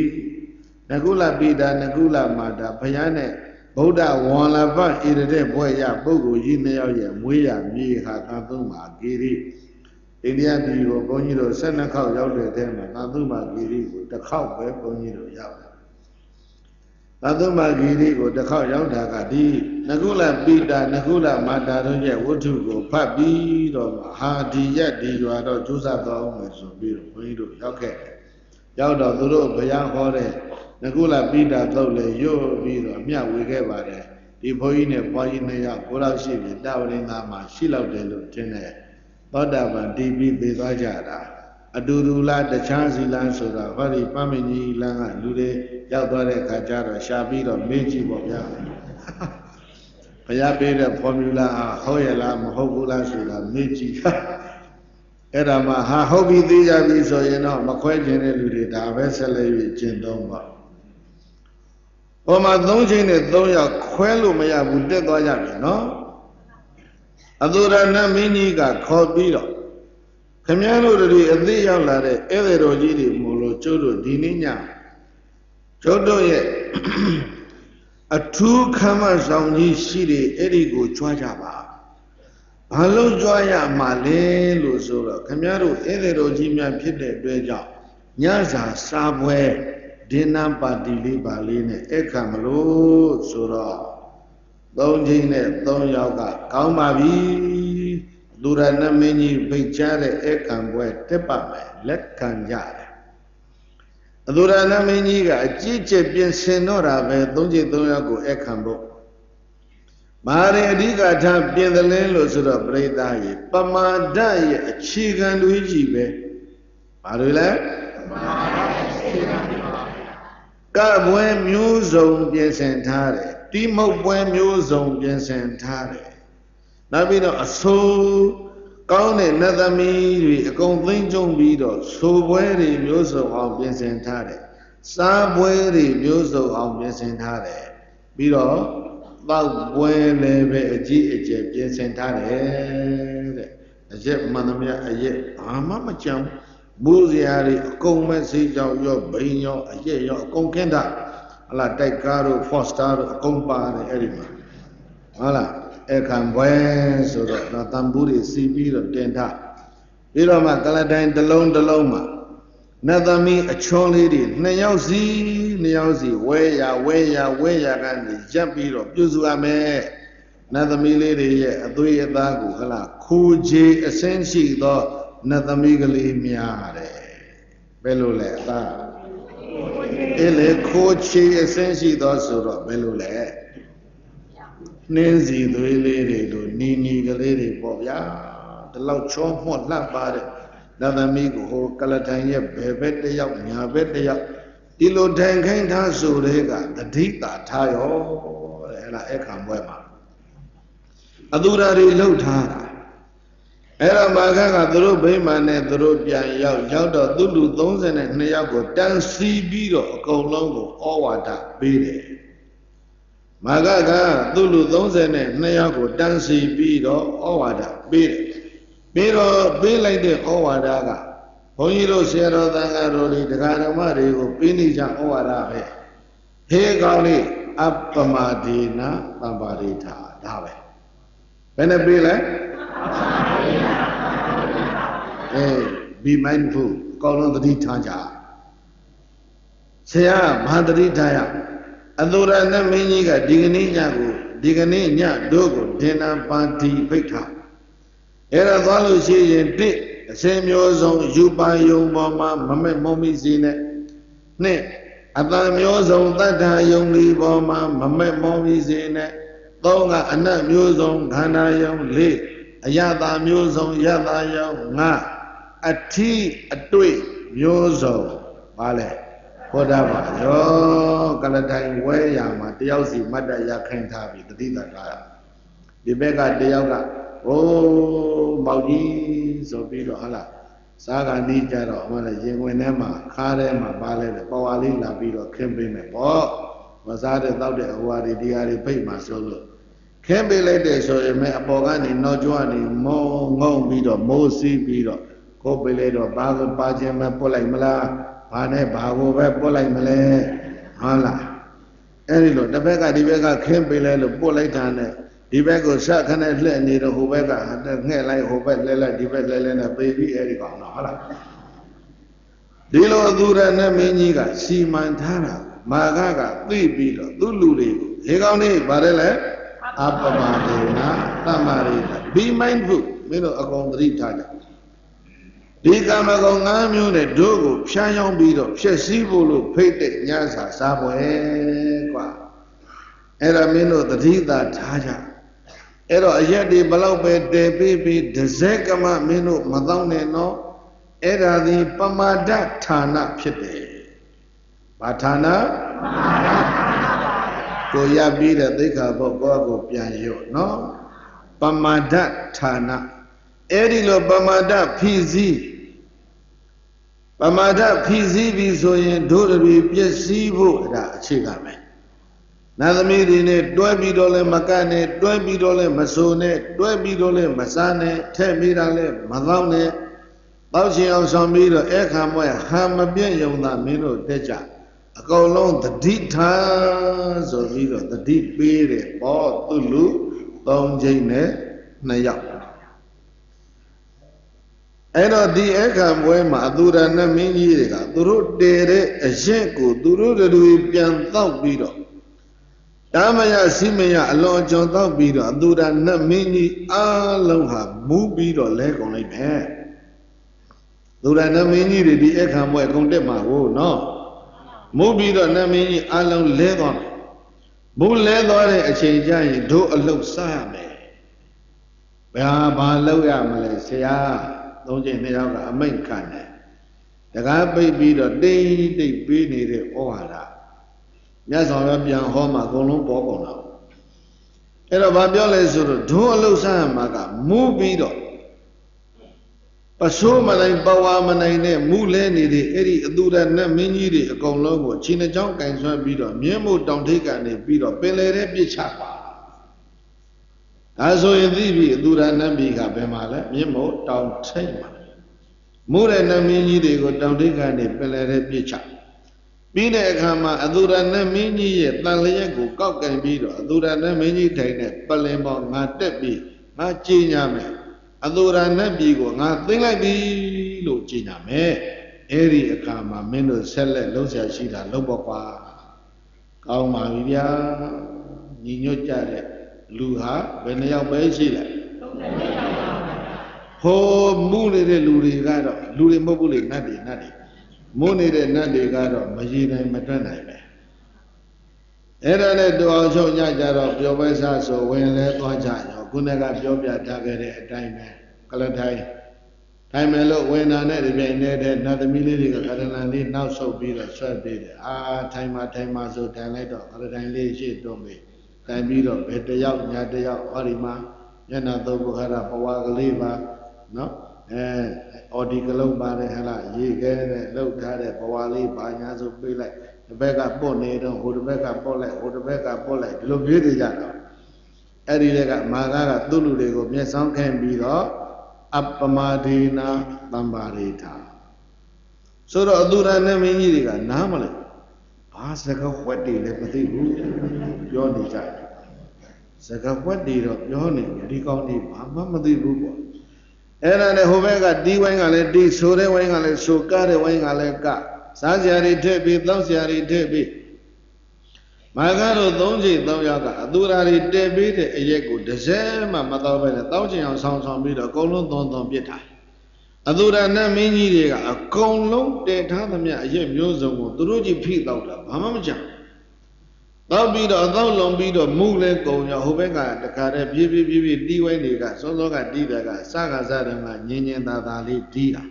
နကုလပိတာနကုလမာတာဘုရားနဲ့ဗုဒ္ဓဝန္လပဣရတဲ့ဘွဲ့ရပုဂ္ဂိုလ်ကြီးနှစ်ယောက်ရဲ့မွေးရမြေဟာပန်သူမာဂီရီအိန္ဒိယပြည်ကိုဘုန်းကြီးတို့12ခေါက်ရောက်တဲ့ထဲမှာပန်သူမာဂီရီကိုတစ်ခေါက်ပဲဘုန်းကြီးတို့ရောက်တယ်ပန်သူမာဂီရီကိုတစ်ခေါက်ရောက်တာကဒီနကုလပိတာနကုလမာတာတို့ရဲ့ဝတ္ထုကိုဖတ်ပြီးတော့ဟာဒီရက်ဒီရွာတော့ကျူးစာတော်အောင်မယ်ဆိုပြီးတော့ဘုန်းကြီးတို့ရောက်ခဲ့တယ်ရောက်တော့သူတို့ဘုရားဟောတဲ့နကုလပိတာသုတ်လည်းရွတ်ပြီးတော့မျှဝေခဲ့ပါတယ်ဒီဘုန်းကြီးနဲ့ဘွားကြီးနှစ်ယောက်ကိုလောက်ရှိပြီတာဝရိန္ဒာမှာရှိလောက်တယ်လို့ထင်တယ်သောတာပန်တီးပြီးသိသွားကြတာအတူတူလားတခြားစီလားဆိုတာဟောဒီပမင်းကြီးလမ်းကလူတွေရောက်သွားတဲ့အခါကျတော့ရှာပြီးတော့မေးကြည့်ပေါ့ဗျာဘုရားပေးတဲ့ဖော်မြူလာဟုတ်ရလားမဟုတ်ဘူးလားဆိုတာမေးကြည့်အဲ့ဒါမှဟာဟုတ်ပြီသိကြပြီဆိုရင်တော့မခွဲခြင်းတဲ့လူတွေဒါပဲဆက်လက်၍ကျင့်သုံးပါဟောမှာ3ချိန်နဲ့3ယောက်ခွဲလို့မရဘူးတက်သွားကြပြီနော်အသုရဏမင်းကြီးကခေါ်ပြီးတော့ခမည်းတော်တွေအသိရောက်လာတဲ့ဧည့်သည်တော်ကြီးတွေမို့လို့ကျုပ်တို့ဒီနေ့ညကျုပ်တို့ရဲ့အထူးခမ်းမဆောင်ကြီးရှိတယ်အဲ့ဒီကိုကြွားကြပါဘာလို့ကြွားရမှာလဲလို့ဆိုတော့ခမည်းတော်ဧည့်သည်တော်ကြီးများဖြစ်တဲ့အတွက်ကြောင့်ညစာစားပွဲဒင်းနာပါတီလေးပါလေးနဲ့အခါမလို့ဆိုတော့3ချိန်နဲ့3ယောက်ကကောင်းပါပြီလူရဏမင်းကြီးဖိတ်ချတဲ့အခါပွဲတက်ပါမယ်လက်ခံကြတယ်အလူရဏမင်းကြီးကအကြည့်ကျက်ပြင်ဆင်တော့တာပဲ3ချိန်3ယောက်ကိုအခါဖို့မာရအဓိကထားပြင်သလင်းလို့ဆိုတော့ပြိဿရေပမာဒရဲ့အခြေခံလူကြီးပဲဘာလို့လဲပမာဒအခြေခံကပွဲမျိုးစုံပြင်ဆင်ထားတယ်တိမုတ်ပွဲမျိုးစုံပြင်ဆင်ထားတယ်နောက်ပြီးတော့အဆိုးကောင်းတဲ့နတ်သမီးတွေအကုန်သိမ့်ကျုံပြီးတော့ဆိုပွဲတွေမျိုးစုံအောင်ပြင်ဆင်ထားတယ်စားပွဲတွေမျိုးစုံအောင်ပြင်ဆင်ထားတယ်ပြီးတော့တောက်ပွဲလည်းပဲအကြီးအကျယ်ပြင်ဆင်ထားတယ်တဲ့အရက်မှန်သမျှအရက်ဘာမှမကြံဘူးစရာတွေအကုန်မဲ့စိတ်ကြောင့်ရောဘိန်းရောအရက်ရောအကုန်ခင်းတာဟလာတိုက်ကားတို့ Foster တို့အကုန်ပါတယ်အဲ့ဒီမှာဟုတ်လားအခါပွဲဆိုတော့တန်ဘူးတွေစီးပြီးတော့တင်ထားပြီးတော့မှကလတိုင်းတစ်လုံးမှာနတ်သမီးအချွန်လေးတွေ2ယောက်စီဝဲရကနေရပ်ပြီးတော့ပြုစုရမယ်နတ်သမီးလေးတွေရဲ့အသွေးအသားကိုဟလာခိုးချေအစင်းရှိသောနတ်သမီးကလေးများတယ်ဘယ်လိုလဲအသားအဲ့လေခိုးချေအစင်းရှိသောဆိုတော့ဘယ်လိုလဲနှင်းစီသွေးလေးတွေတို့နီကလေးတွေပေါ့ဗျာဒီလောက်ချောမော့လှပ်ပါတဲ့နတ်သမီးကိုဟိုကလထိုင်ရဲ့ဘယ်ဘက်တစ်ယောက်ညာဘက်တစ်ယောက် ဒီလိုထိုင်ခိုင်းထားဆိုတဲ့ကတတိတာထားရောတဲ့အဲ့ဒါအခါပွဲမှာအသူရာတွေလှုပ်ထားတာအဲ့တော့မာခကသူတို့ဗိမာန်နဲ့သူတို့ပြန်ရောက်တော့သူလူ32ယောက်ကိုတန်းစီပြီးတော့အကုန်လုံးကိုဩဝါဒပေးတယ်မာခကသူလူ32ယောက်ကိုတန်းစီပြီးတော့ဩဝါဒပေးတယ်ပြီးတော့ပေးလိုက်တဲ့ဩဝါဒကဘုန်းကြီးတို့ဆရာတော်သံဃာတော်တွေတရားဓမ္မတွေကိုပေးနေကြဩဝါဒပဲဟေးကောင်းလေးအပ္ပမဒေနသံပါရိထာဒါပဲဘယ်နဲ့ပေးလဲbe mindful အကောင်းလုံးသတိထားကြဆရာဘာသတိထားရအသုရဏမင်းကြီးကဒီကနေ့ညတို့ကိုဒေနာပါတိဖိတ်ထားအဲ့ဒါသွားလို့ရှိရင်တစ်အစင်မျိုးစုံယူပါယုံပေါ်မှာမမဲ့မုံမိစီနဲ့နှစ်အတန်မျိုးစုံတတ္ထာယုံလီပေါ်မှာမမဲ့မုံမိစီနဲ့သုံးကအနတ်မျိုးစုံခန္ဓာယုံလေးအယတာမျိုးစုံယတာယုံငါအထီးအတွေ့မျိုးစုံပါလေဘုရားပါရောကလထိုင်ဝဲရမှာတယောက်စီမတ်တရခိုင်ထားပြီးတတိတကားဒီဘက်ကတယောက်ကအိုးမောက်ကြီးဆိုပြီးတော့ဟာလားစားကနီးကြတော့အမှလည်းရင်ဝင်ထဲမှာခါးထဲမှာပါလဲတယ်ပေါ်ဝါလေးလာပြီးတော့ခင်းပေးမယ်ပေါ့မစားတဲ့တောက်တဲ့အဟွာတွေဒီဟာတွေဖိတ်မှာဆိုလို့ခင်းပေးလိုက်တဲ့ဆိုရင်အပေါ်ကနေနောက်ကျွမ်းနေမောငုံပြီးတော့မိုးစီးပြီးတော့ကိုယ်ပေးလိုက်တော့ဘာကိုပါခြင်းပဲပုတ်လိုက်မလားဘာနဲ့ဘာကိုပဲပုတ်လိုက်မလဲဟုတ်လားအဲ့ဒီလိုတစ်ဘက်ကဒီဘက်ကခင်းပေးလိုက်လို့ပုတ်လိုက်တာနဲ့ဒီဘက်ကိုဆက်ခနဲ့လှည့်နေတော့ဟိုဘက်ကငှဲ့လိုက်ဟိုဘက်လဲလိုက်ဒီဘက်လဲလဲနဲ့ပေပြီးအဲ့ဒီကောင်တော့ဟုတ်လားဒီလိုအသူရဏမင်းကြီးကစီမံထားတာမာခကသိပြီးတော့သူ့လူတွေကိုဒီကောင်လေးဗါတယ်လေအပမဒေနာတမရိတာ be mindful မင်းတို့အကုန်သတိထားကြဒီကမ္မကောင်9မျိုးနဲ့တို့ကိုဖြန်းရောင်းပြီးတော့ဖြည့်ဆည်းဖို့လို့ဖိတ်တဲ့ညစာစားပွဲကွာအဲ့ဒါမင်းတို့သတိသာထားကြအဲ့တော့အရက်ဒီဘလောက်ပဲတည်ပြီးပြီးဒဇက်ကမမင်းတို့မသောနဲ့နော်အဲ့ဒါဒီပမာဒဌာနဖြစ်တယ်ဘာဌာနကိုရပြီးတဲ့သိက္ခာပုဒ်ကိုပြန်ရော့နော်ပမာဒဌာနအဲ့ဒီလိုပမာဒဖြည့်စည်းပြီးဆိုရင်ဒုရပြီပျက်စီးဖို့အဲ့ဒါအခြေခံပဲနာသမီးတွေနဲ့တွဲပြီးတော့လဲမကတ်နဲ့တွဲပြီးတော့လဲမဆိုနဲ့တွဲပြီးတော့လဲမစားနဲ့ထဲ့မိတာလဲမသောနဲ့ တောက်ချင်အောင်ဆောင်ပြီးတော့အခါမွဲဟံမပြည့်ယုံတာမင်းတို့တက်ကြအကုန်လုံးတတိထားဆိုပြီးတော့တတိပေးတယ်ပေါ့သူလူ3ချိန်နဲ့2ယောက်အဲ့တော့ဒီအခါမွဲမှာအသူရဏမင်းကြီးတွေကသူတို့တည်တဲ့အရက်ကိုသူတို့တွေပြန်တောက်ပြီးတော့ဓမ္မယစိမယအလွန်ကျွံတောက်ပြီးတော့အသူရဏမင်းကြီးအားလုံးဟာမူးပြီးတော့လဲကုန်လိုက်မယ်သူရဏမင်းကြီးတွေဒီအခါမွဲအကုန်တက်မှာကိုနော်မူးပြီးတော့နမင်းကြီးအားလုံးလဲသွားမယ်မူးလဲသွားတဲ့အချိန်ကျရင်တို့အလုတ်စားရမယ်ဘာလုပ်ရမလဲဆရာ3ချိန်2ယောက်ကအမိန့်ခံတယ်တကားပိတ်ပြီးတော့တိတ်တိတ်ပေးနေတဲ့ဩဝါဒမြတ်စွာဘုရားပြန်ဟောမှာအကုန်လုံးပေါ်ကုန်တော့အဲ့တော့ဘာပြောလဲဆိုတော့ဒုအလုတ်စားရမှာကမူးပြီးတော့ပစိုးမနိုင်ပဝါမနိုင်နဲ့မူးလဲနေတဲ့အဲ့ဒီအသူရနဲ့မင်းကြီးတွေအကုန်လုံးကိုခြေနှချောင်းကင်ဆွဲပြီးတော့မြင်းမို့တောင်ထိပ်ကနေပြီးတော့ပင်လေတဲ့ပြစ်ချပါဒါဆိုရင်သိပြီအသူရနတ်ပြည်ကဘယ်မှာလဲမြင်းမို့တောင်ထိပ်မှာမူးတဲ့နတ်မင်းကြီးတွေကိုတောင်ထိပ်ကနေပင်လေတဲ့ပြစ်ချပြီးတဲ့အခါမှာအသူရနတ်မင်းကြီးရဲ့တန်လျက်ကိုကောက်ကင်ပြီးတော့အသူရနတ်မင်းကြီးထိုင်တဲ့ပလင်ပေါ်ငါတက်ပြီးငါကြည်ညာမယ်အသူရနတ်ပြည်ကိုငါသိမ့်လိုက်ပြီလို့ကြည်ညာမယ်အဲ့ဒီအခါမှာမင်းတို့ဆက်လက်လှုပ်ရှားရှိတာလှုပ်ပေါ့ကွာကောင်းပါပြီဗျာညီညွတ်ကြတဲ့လူဟာဘယ်နှယောက်ပဲရှိလဲဟိုမှုနေတဲ့လူတွေကတော့လူတွေမဟုတ်ဘူးလေနတ်တွေမုန်းနေတဲ့နတ်တွေကတော့မရည်နိုင်မတွက်နိုင်ပဲအဲ့ဒါနဲ့တူအောင်ချုပ်ညကြတော့ပြောပဲစားဆိုဝင်လဲသွားကြရောခုနကပြောပြထားခဲ့တဲ့အတိုင်းပဲကလထိုင်း Time alone when I net another million Catalan now so be the survey. Time so time other than lay don't be. Time be up, hit the out, Yadaya, Orima, Yana Dobuhara, Pawagaliva, no? And Odicalo Bade Hela, ye get a low tide, Pawali, Banyazo be like the beggar bonnet, who the beggar bullet, who the beggar bullet, look at the Yaka. Eddie Magaga, Dulu, they go, yes, some can be the Appamadina Bambarita. So the Adura Naminiga, Namale, Pasaka, what did the Johnny Jack? Saka, what did Johnny, Riconi, Mamadi Rubo. And the Hovega, D wing ale, D Sore wing ale, Sukare wing aleka, Sajari Tebi, Losiari Tebi. Magaro Donji, Doyaga, Adurari Debi, a Yegu, the same, Mother, 1,000 sounds on me, the Colon Don Pieta. Adura Namini, a Colon, de Tatamia, Yem Yozo, Duruji Pete out of Hamamaja. Thou be the long beat of Mule, go your Hovega, the Kare, Bibi, Diwaga, Sologa, Didaga, Saga Zadama, Ninian Dadali, Dia.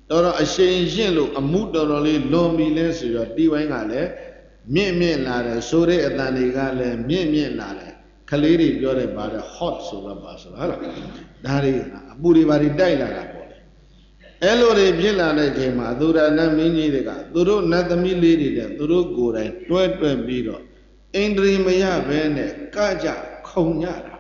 Dora a shame, a moodorally, long less your Diwangale. Mien lare, sore athanigale, mien lare, Kaliri Yore by the hot solar basel. Dari, Burivari Daila. Elore Bilane came, Adura Naminiga, Duru Natami lady, Duru Gure, 12 Biro, Indri Maya Vene, Kaja, Konyara.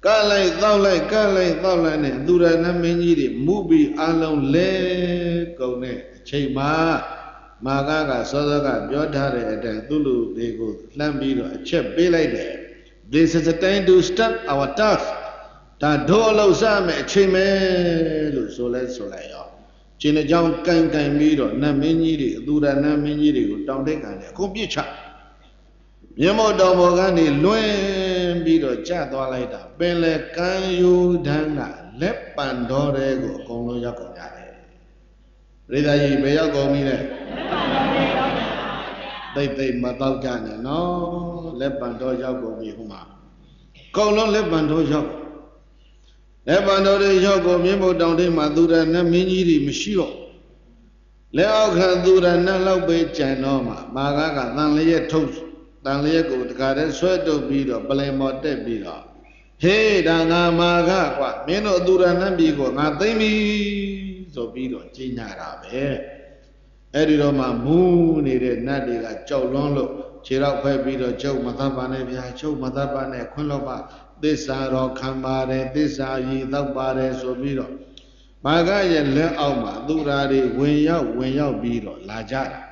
Kalai, Thauline, Dura Namini, Mubi, Alon Le, Gone, Chema. Magaga, Sodaga, Jotare, and Tulu, they go, Lambido, a chip, be like that. This is a time to start our task. Tadolo Sam, a chime, so let's solay. Chinajam can Mido, Namini, Dura Namini, don't take a computer. Yamo Domogani, Luen Bido, Chato later, Bele, can you danga, Lep and Dorego, Kono Yakoya. Rida yi beya go mi le They matao jane no le bando yaw go mi huma Kong long le bando yaw Le bando de yaw go mi mo dong de ma dura na min ji ri mashi lo Le aw khan dura na law be chan no ma ga ka tan lye thuk tan lye ko taka de swet tuk pi do pale mo tet pi do He da nga ma ga kwa min do dura na pi ko nga thain mi so be do chinyara be Eddie Roma moon needed Nadiga, Joe Lonlo, Chirao Pepido, Joe Matabane, Joe Matabane, Quilova, this are all Kamare, this are ye Labare, so Bido. Magaya le Alma, Durari, when you Bido, Lajara.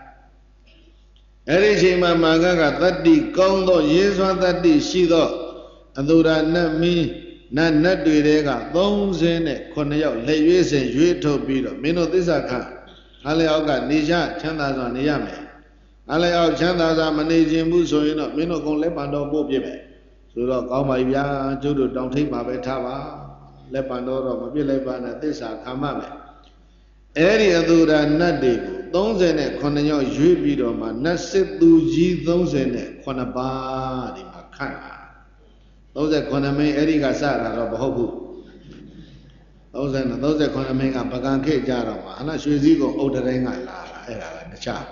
Erishima Magaga, that di Gondo, yes, one that di Shido, and Dura Nami. Nan not do it, those in it, Cornell, Ladies and Juito Bido, Mino this I can. Aleoga, Nija, Chandas on Yame. Aleo Chandas are managing Muso, you know, Mino con Lepando Bobibe. So, Goma, Judo, don't take my betava, Lepando, Mabileban, this are Kamame. Area do that Nadi, those in it, Cornell, Jubido, Nasip do G, those in it, Conabadi, Macana. Those that Coname Erika Sara of Hobu. Those that Coname Paganke Jarama, and I should go older than I the child.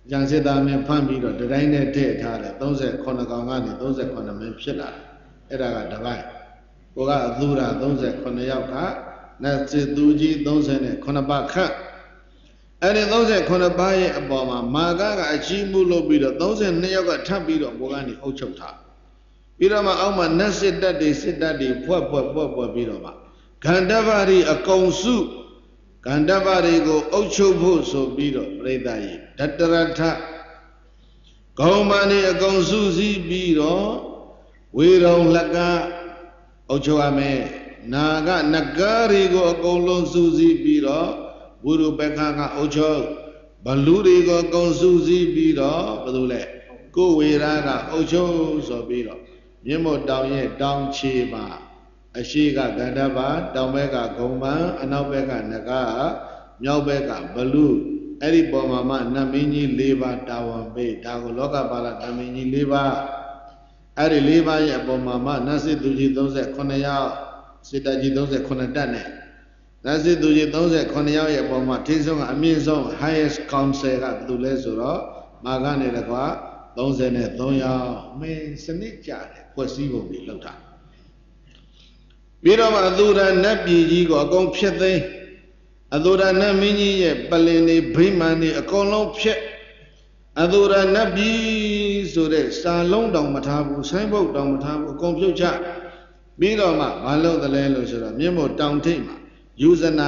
Jansidame Pambido, the Raine Tate, those that Conagangani, those that Coname Pilla, Era Davai. Boga Dura, those that Conayaka, Natsi Duji, those in it, Conabaka. And in those that Conabai Aboma, Magaga, Achimulo Bido, those in Neoga Tabido, Bogani Ochota. Birama Alma Nasid Daddy, sit daddy, poor Birama. Gandavari a consu. Gandavari go Ocho so Bido, Redai, Tataranta. Gomani a consuzi Bido, we don't laga Ochoame. Naga Nagari go a colon Suzi Bido, Buru Bekanga Ocho, Baluri go consuzi Bido, Badule, go we raga Ocho so Bido. Yemo down ye down chiba. Ashiga Gandaba, Domega Goma, Anabega Naga, Nyobega, Balu, Eri Bomama, Namini Liva, Tawan Bay, Dagologa Bala, Namini Liva, Eri Liva, Bomama, Nasi Duji, those at Konaya, Sitaji, those at Konadane. Nasi tuji 39ယောက်ရဲ့ပုံမှာထိဆုံးကအမြင့်ဆုံး highest council ကဘယ်သူလဲဆိုတော့မာဂနဲ့တကွာ33ယောက်မင်းစနစ်ကြတယ်ဖွဲ့စည်းပုံတွေလောက်တာပြီးတော့မှအသူရနတ်ပြည်ကြီးကိုအကုန်ဖျက်သိမ်းအသူရနတ်မင်းကြီးရဲ့ပလင်တွေဗိမာန်တွေအကုန်လုံးဖျက်အသူရနတ်ပြည်ဆိုတဲ့စာလုံးတောင်မထားဘူးဆိုင်းဘုတ်တောင်မထားဘူးအကုန်ပြုတ်ချပြီးတော့မှမလုပ်တယ်လဲလို့ဆိုတော့မြင့်မို့တောင်ထိပ်မှာယူဇနာ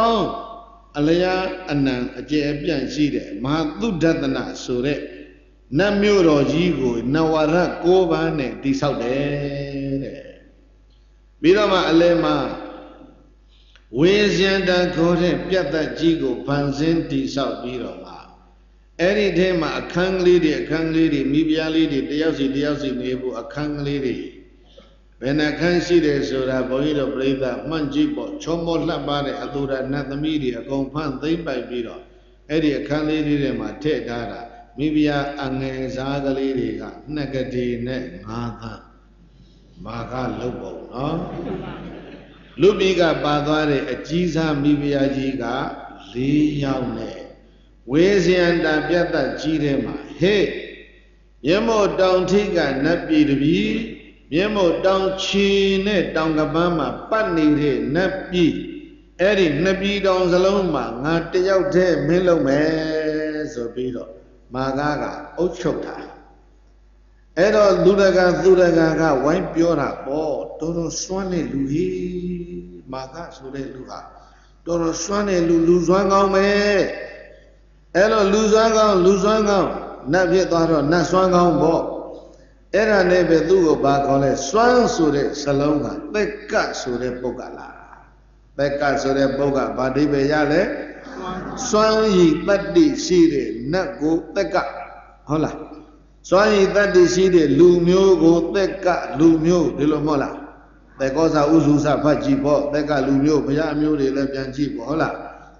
1000အလျာအနံအကျယ်အပြန့်ရှိတဲ့မဟာသုဒ္ဓတနာဆိုတဲ့နတ်မြို့တော်ကြီးကိုနဝရ6ပါးနဲ့တိဆောက်တယ်တဲ့ပြီးတော့မှအလဲမှာဝေဇယန္တာခေါ်တဲ့ပြတ်သက်ကြီးကိုဗန်စင်းတိဆောက်ပြီးတော့မှအဲ့ဒီထဲမှာအခန်းကလေးတွေမိဖုရားလေးတွေတယောက်စီနေဖို့အခန်းကလေးတွေဘယ်နှခန်းရှိတယ်ဆိုတာဘုန်းကြီးတို့ပြိဿမှန်ကြည့်ပေါ့ချောမောလှပ်ပါတဲ့အသူရနတ်သမီးတွေအကုန်ဖန်သိမ့်ပိုက်ပြီးတော့အဲ့ဒီအခန်းလေးတွေထဲမှာထည့်ထားတာမိဖုရားအငယ်စားကလေးတွေကနှစ်ကတိနဲ့9သန်းမာကလုတ်ပုံနော်လူပြည်ကပါသွားတဲ့အကြီးစားမိဖုရားကြီးက4ယောက်နဲ့ဝေဇယန္တာပြတ်သက်ကြီးထဲမှာဟေ့မြတ်မို့တောင်ထိပ်ကနတ်ပြည်တပြည်မြတ်မို့တောင်ချီနဲ့တောင်ကပန်းမှာပတ်နေတဲ့နတ်ပြည်အဲ့ဒီနှစ်ပြည်တောင်စလုံးမှာငါတယောက်တည်းမင်းလုံးမယ်ဆိုပြီးတော့မာကအုပ်ချုပ်တာအဲ့တော့လူတကာသူတကာကဝိုင်းပြောတာပေါ့တော်တော်စွမ်းတဲ့လူကြီးမာကဆိုတဲ့လူဟာတော်တော်စွမ်းတဲ့လူစွမ်းကောင်းပဲအဲ့တော့လူစွမ်းကောင်းနတ်ဖြစ်သွားတော့နတ်စွမ်းကောင်းပေါ့အဲ့ဒါနဲ့ပဲသူ့ကိုဘာခေါ်လဲစွမ်းဆိုတဲ့စလုံးကသက်ကဆိုတဲ့ပုဂ္ဂလာသက်ကဆိုတဲ့ပုဂ္ဂဘာအိဗယ်ရလဲစွမ်းရည်တတ္တိရှိတဲ့နတ်ကိုသက်ကဟုတ်လားစွမ်းရည်တတ္တိရှိတဲ့လူမျိုးကိုသက်ကလူမျိုးဒီလိုမဟုတ်လားသက္ကောစာဥစုစဖတ်ကြည့်ပေါ့သက်ကလူမျိုးဘုရားမျိုးတွေလည်းပြန်ကြည့်ပေါ့ဟုတ်လား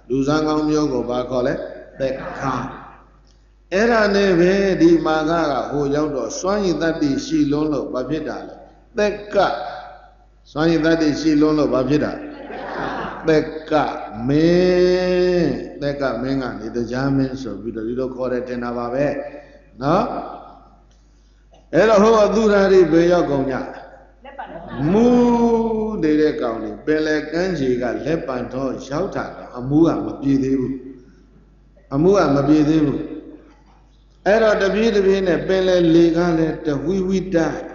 လူစွမ်းကောင်းမျိုးကိုဘာခေါ်လဲသက္ခအဲ့ဒါနဲ့ပဲဒီမာကဟိုရောက်တော့စွမ်းရည်တတ္တိရှိလုံးလို့ဘာဖြစ်တာလဲသက်ကစွမ်းရည်တတ္တိရှိလုံးလို့ဘာဖြစ်တာသက်ကမင်းကနေတရားမင်းဆိုပြီးတော့ဒီလိုခေါ်တယ်တင်တာပါပဲနော်အဲ့တော့ဟိုအသူရာတွေဘယ်ရောက်ကုန်ကြမူးတဲ့ကောင်တွေပင်လေကန်းကြီးကလက်ပံတော့ရောက်တာတော့အမှုကမပြေသေးဘူးအဲ့တော့တပြေးနဲ့ပင်လေလေကလည်းတဝီဝီတိုက်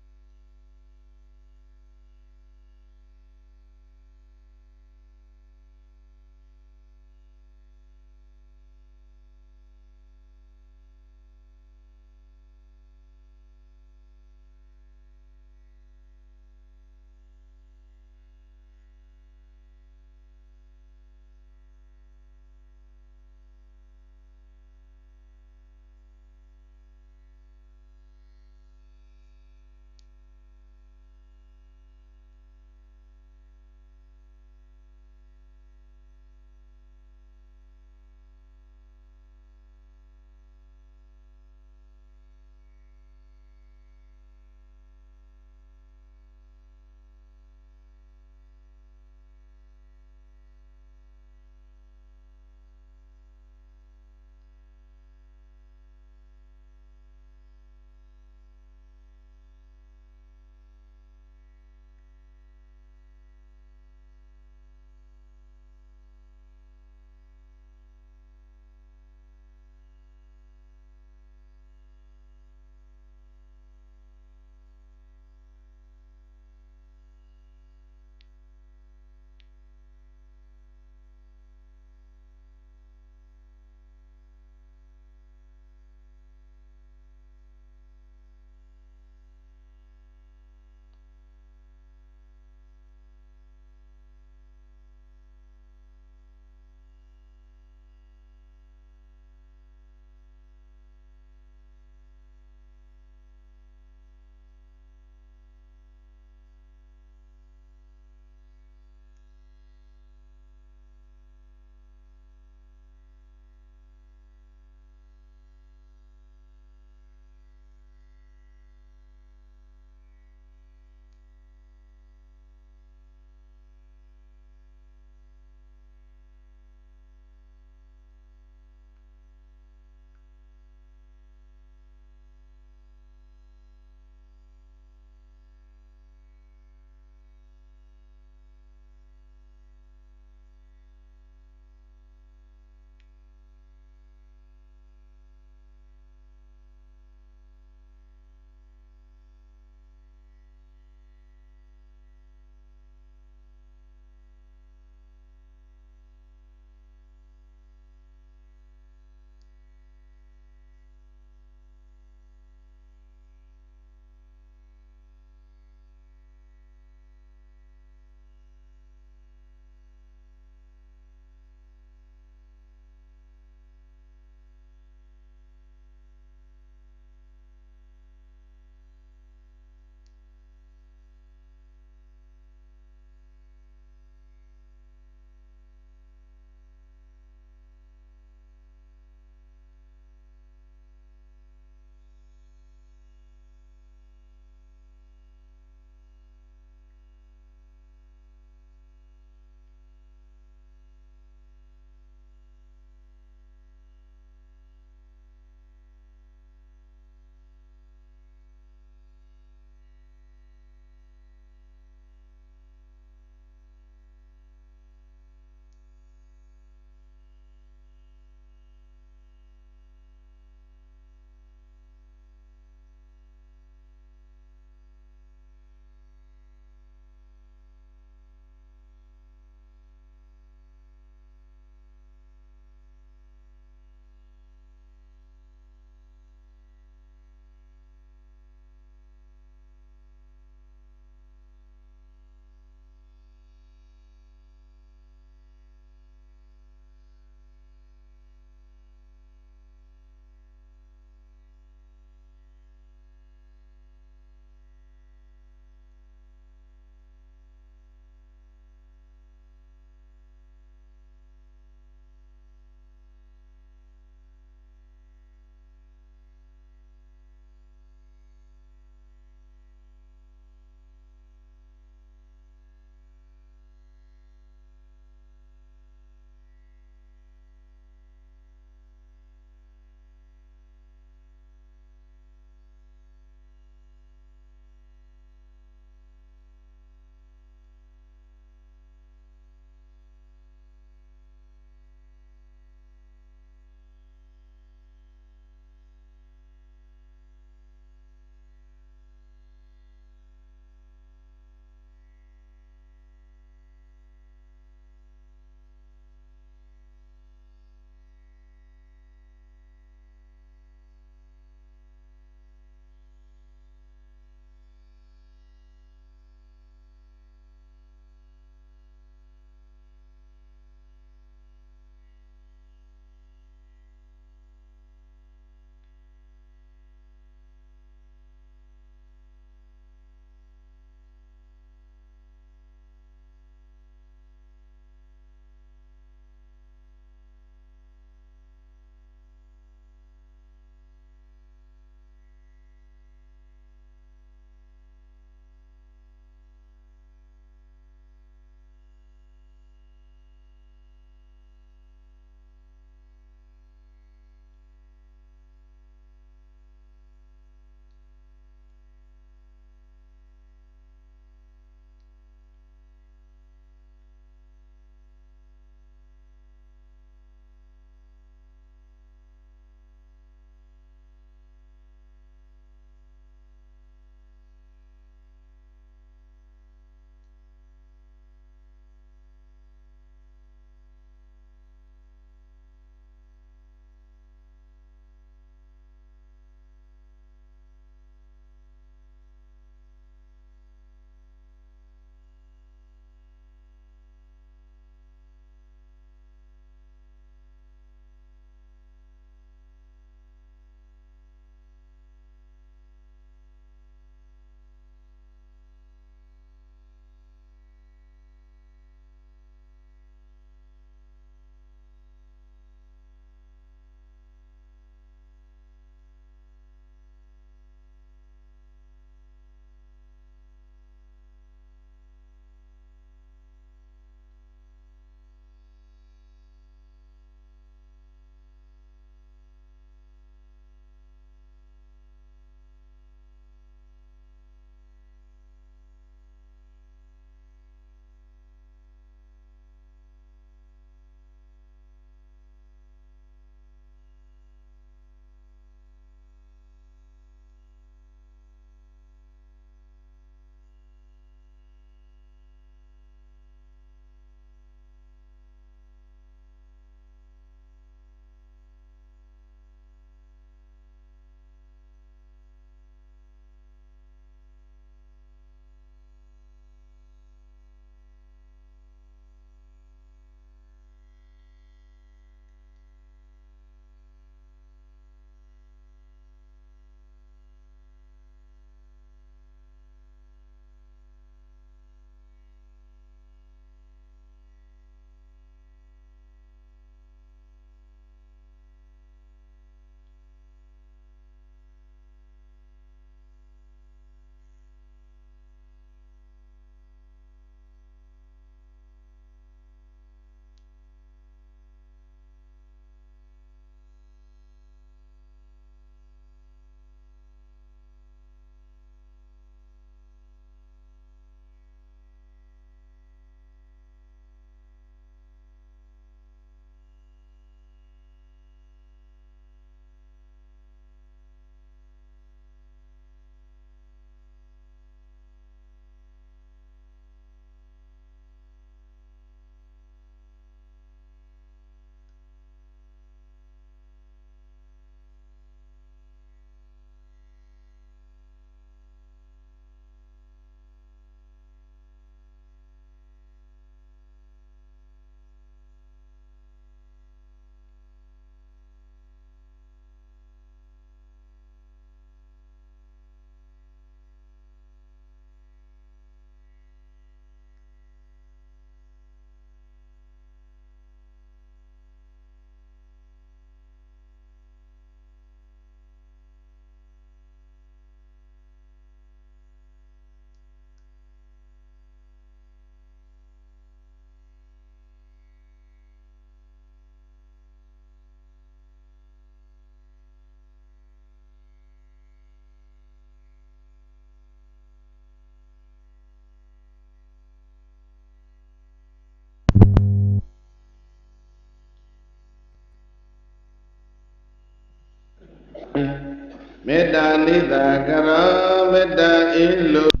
မေတ္တာနိဒာကရောမေတ္တာဣလု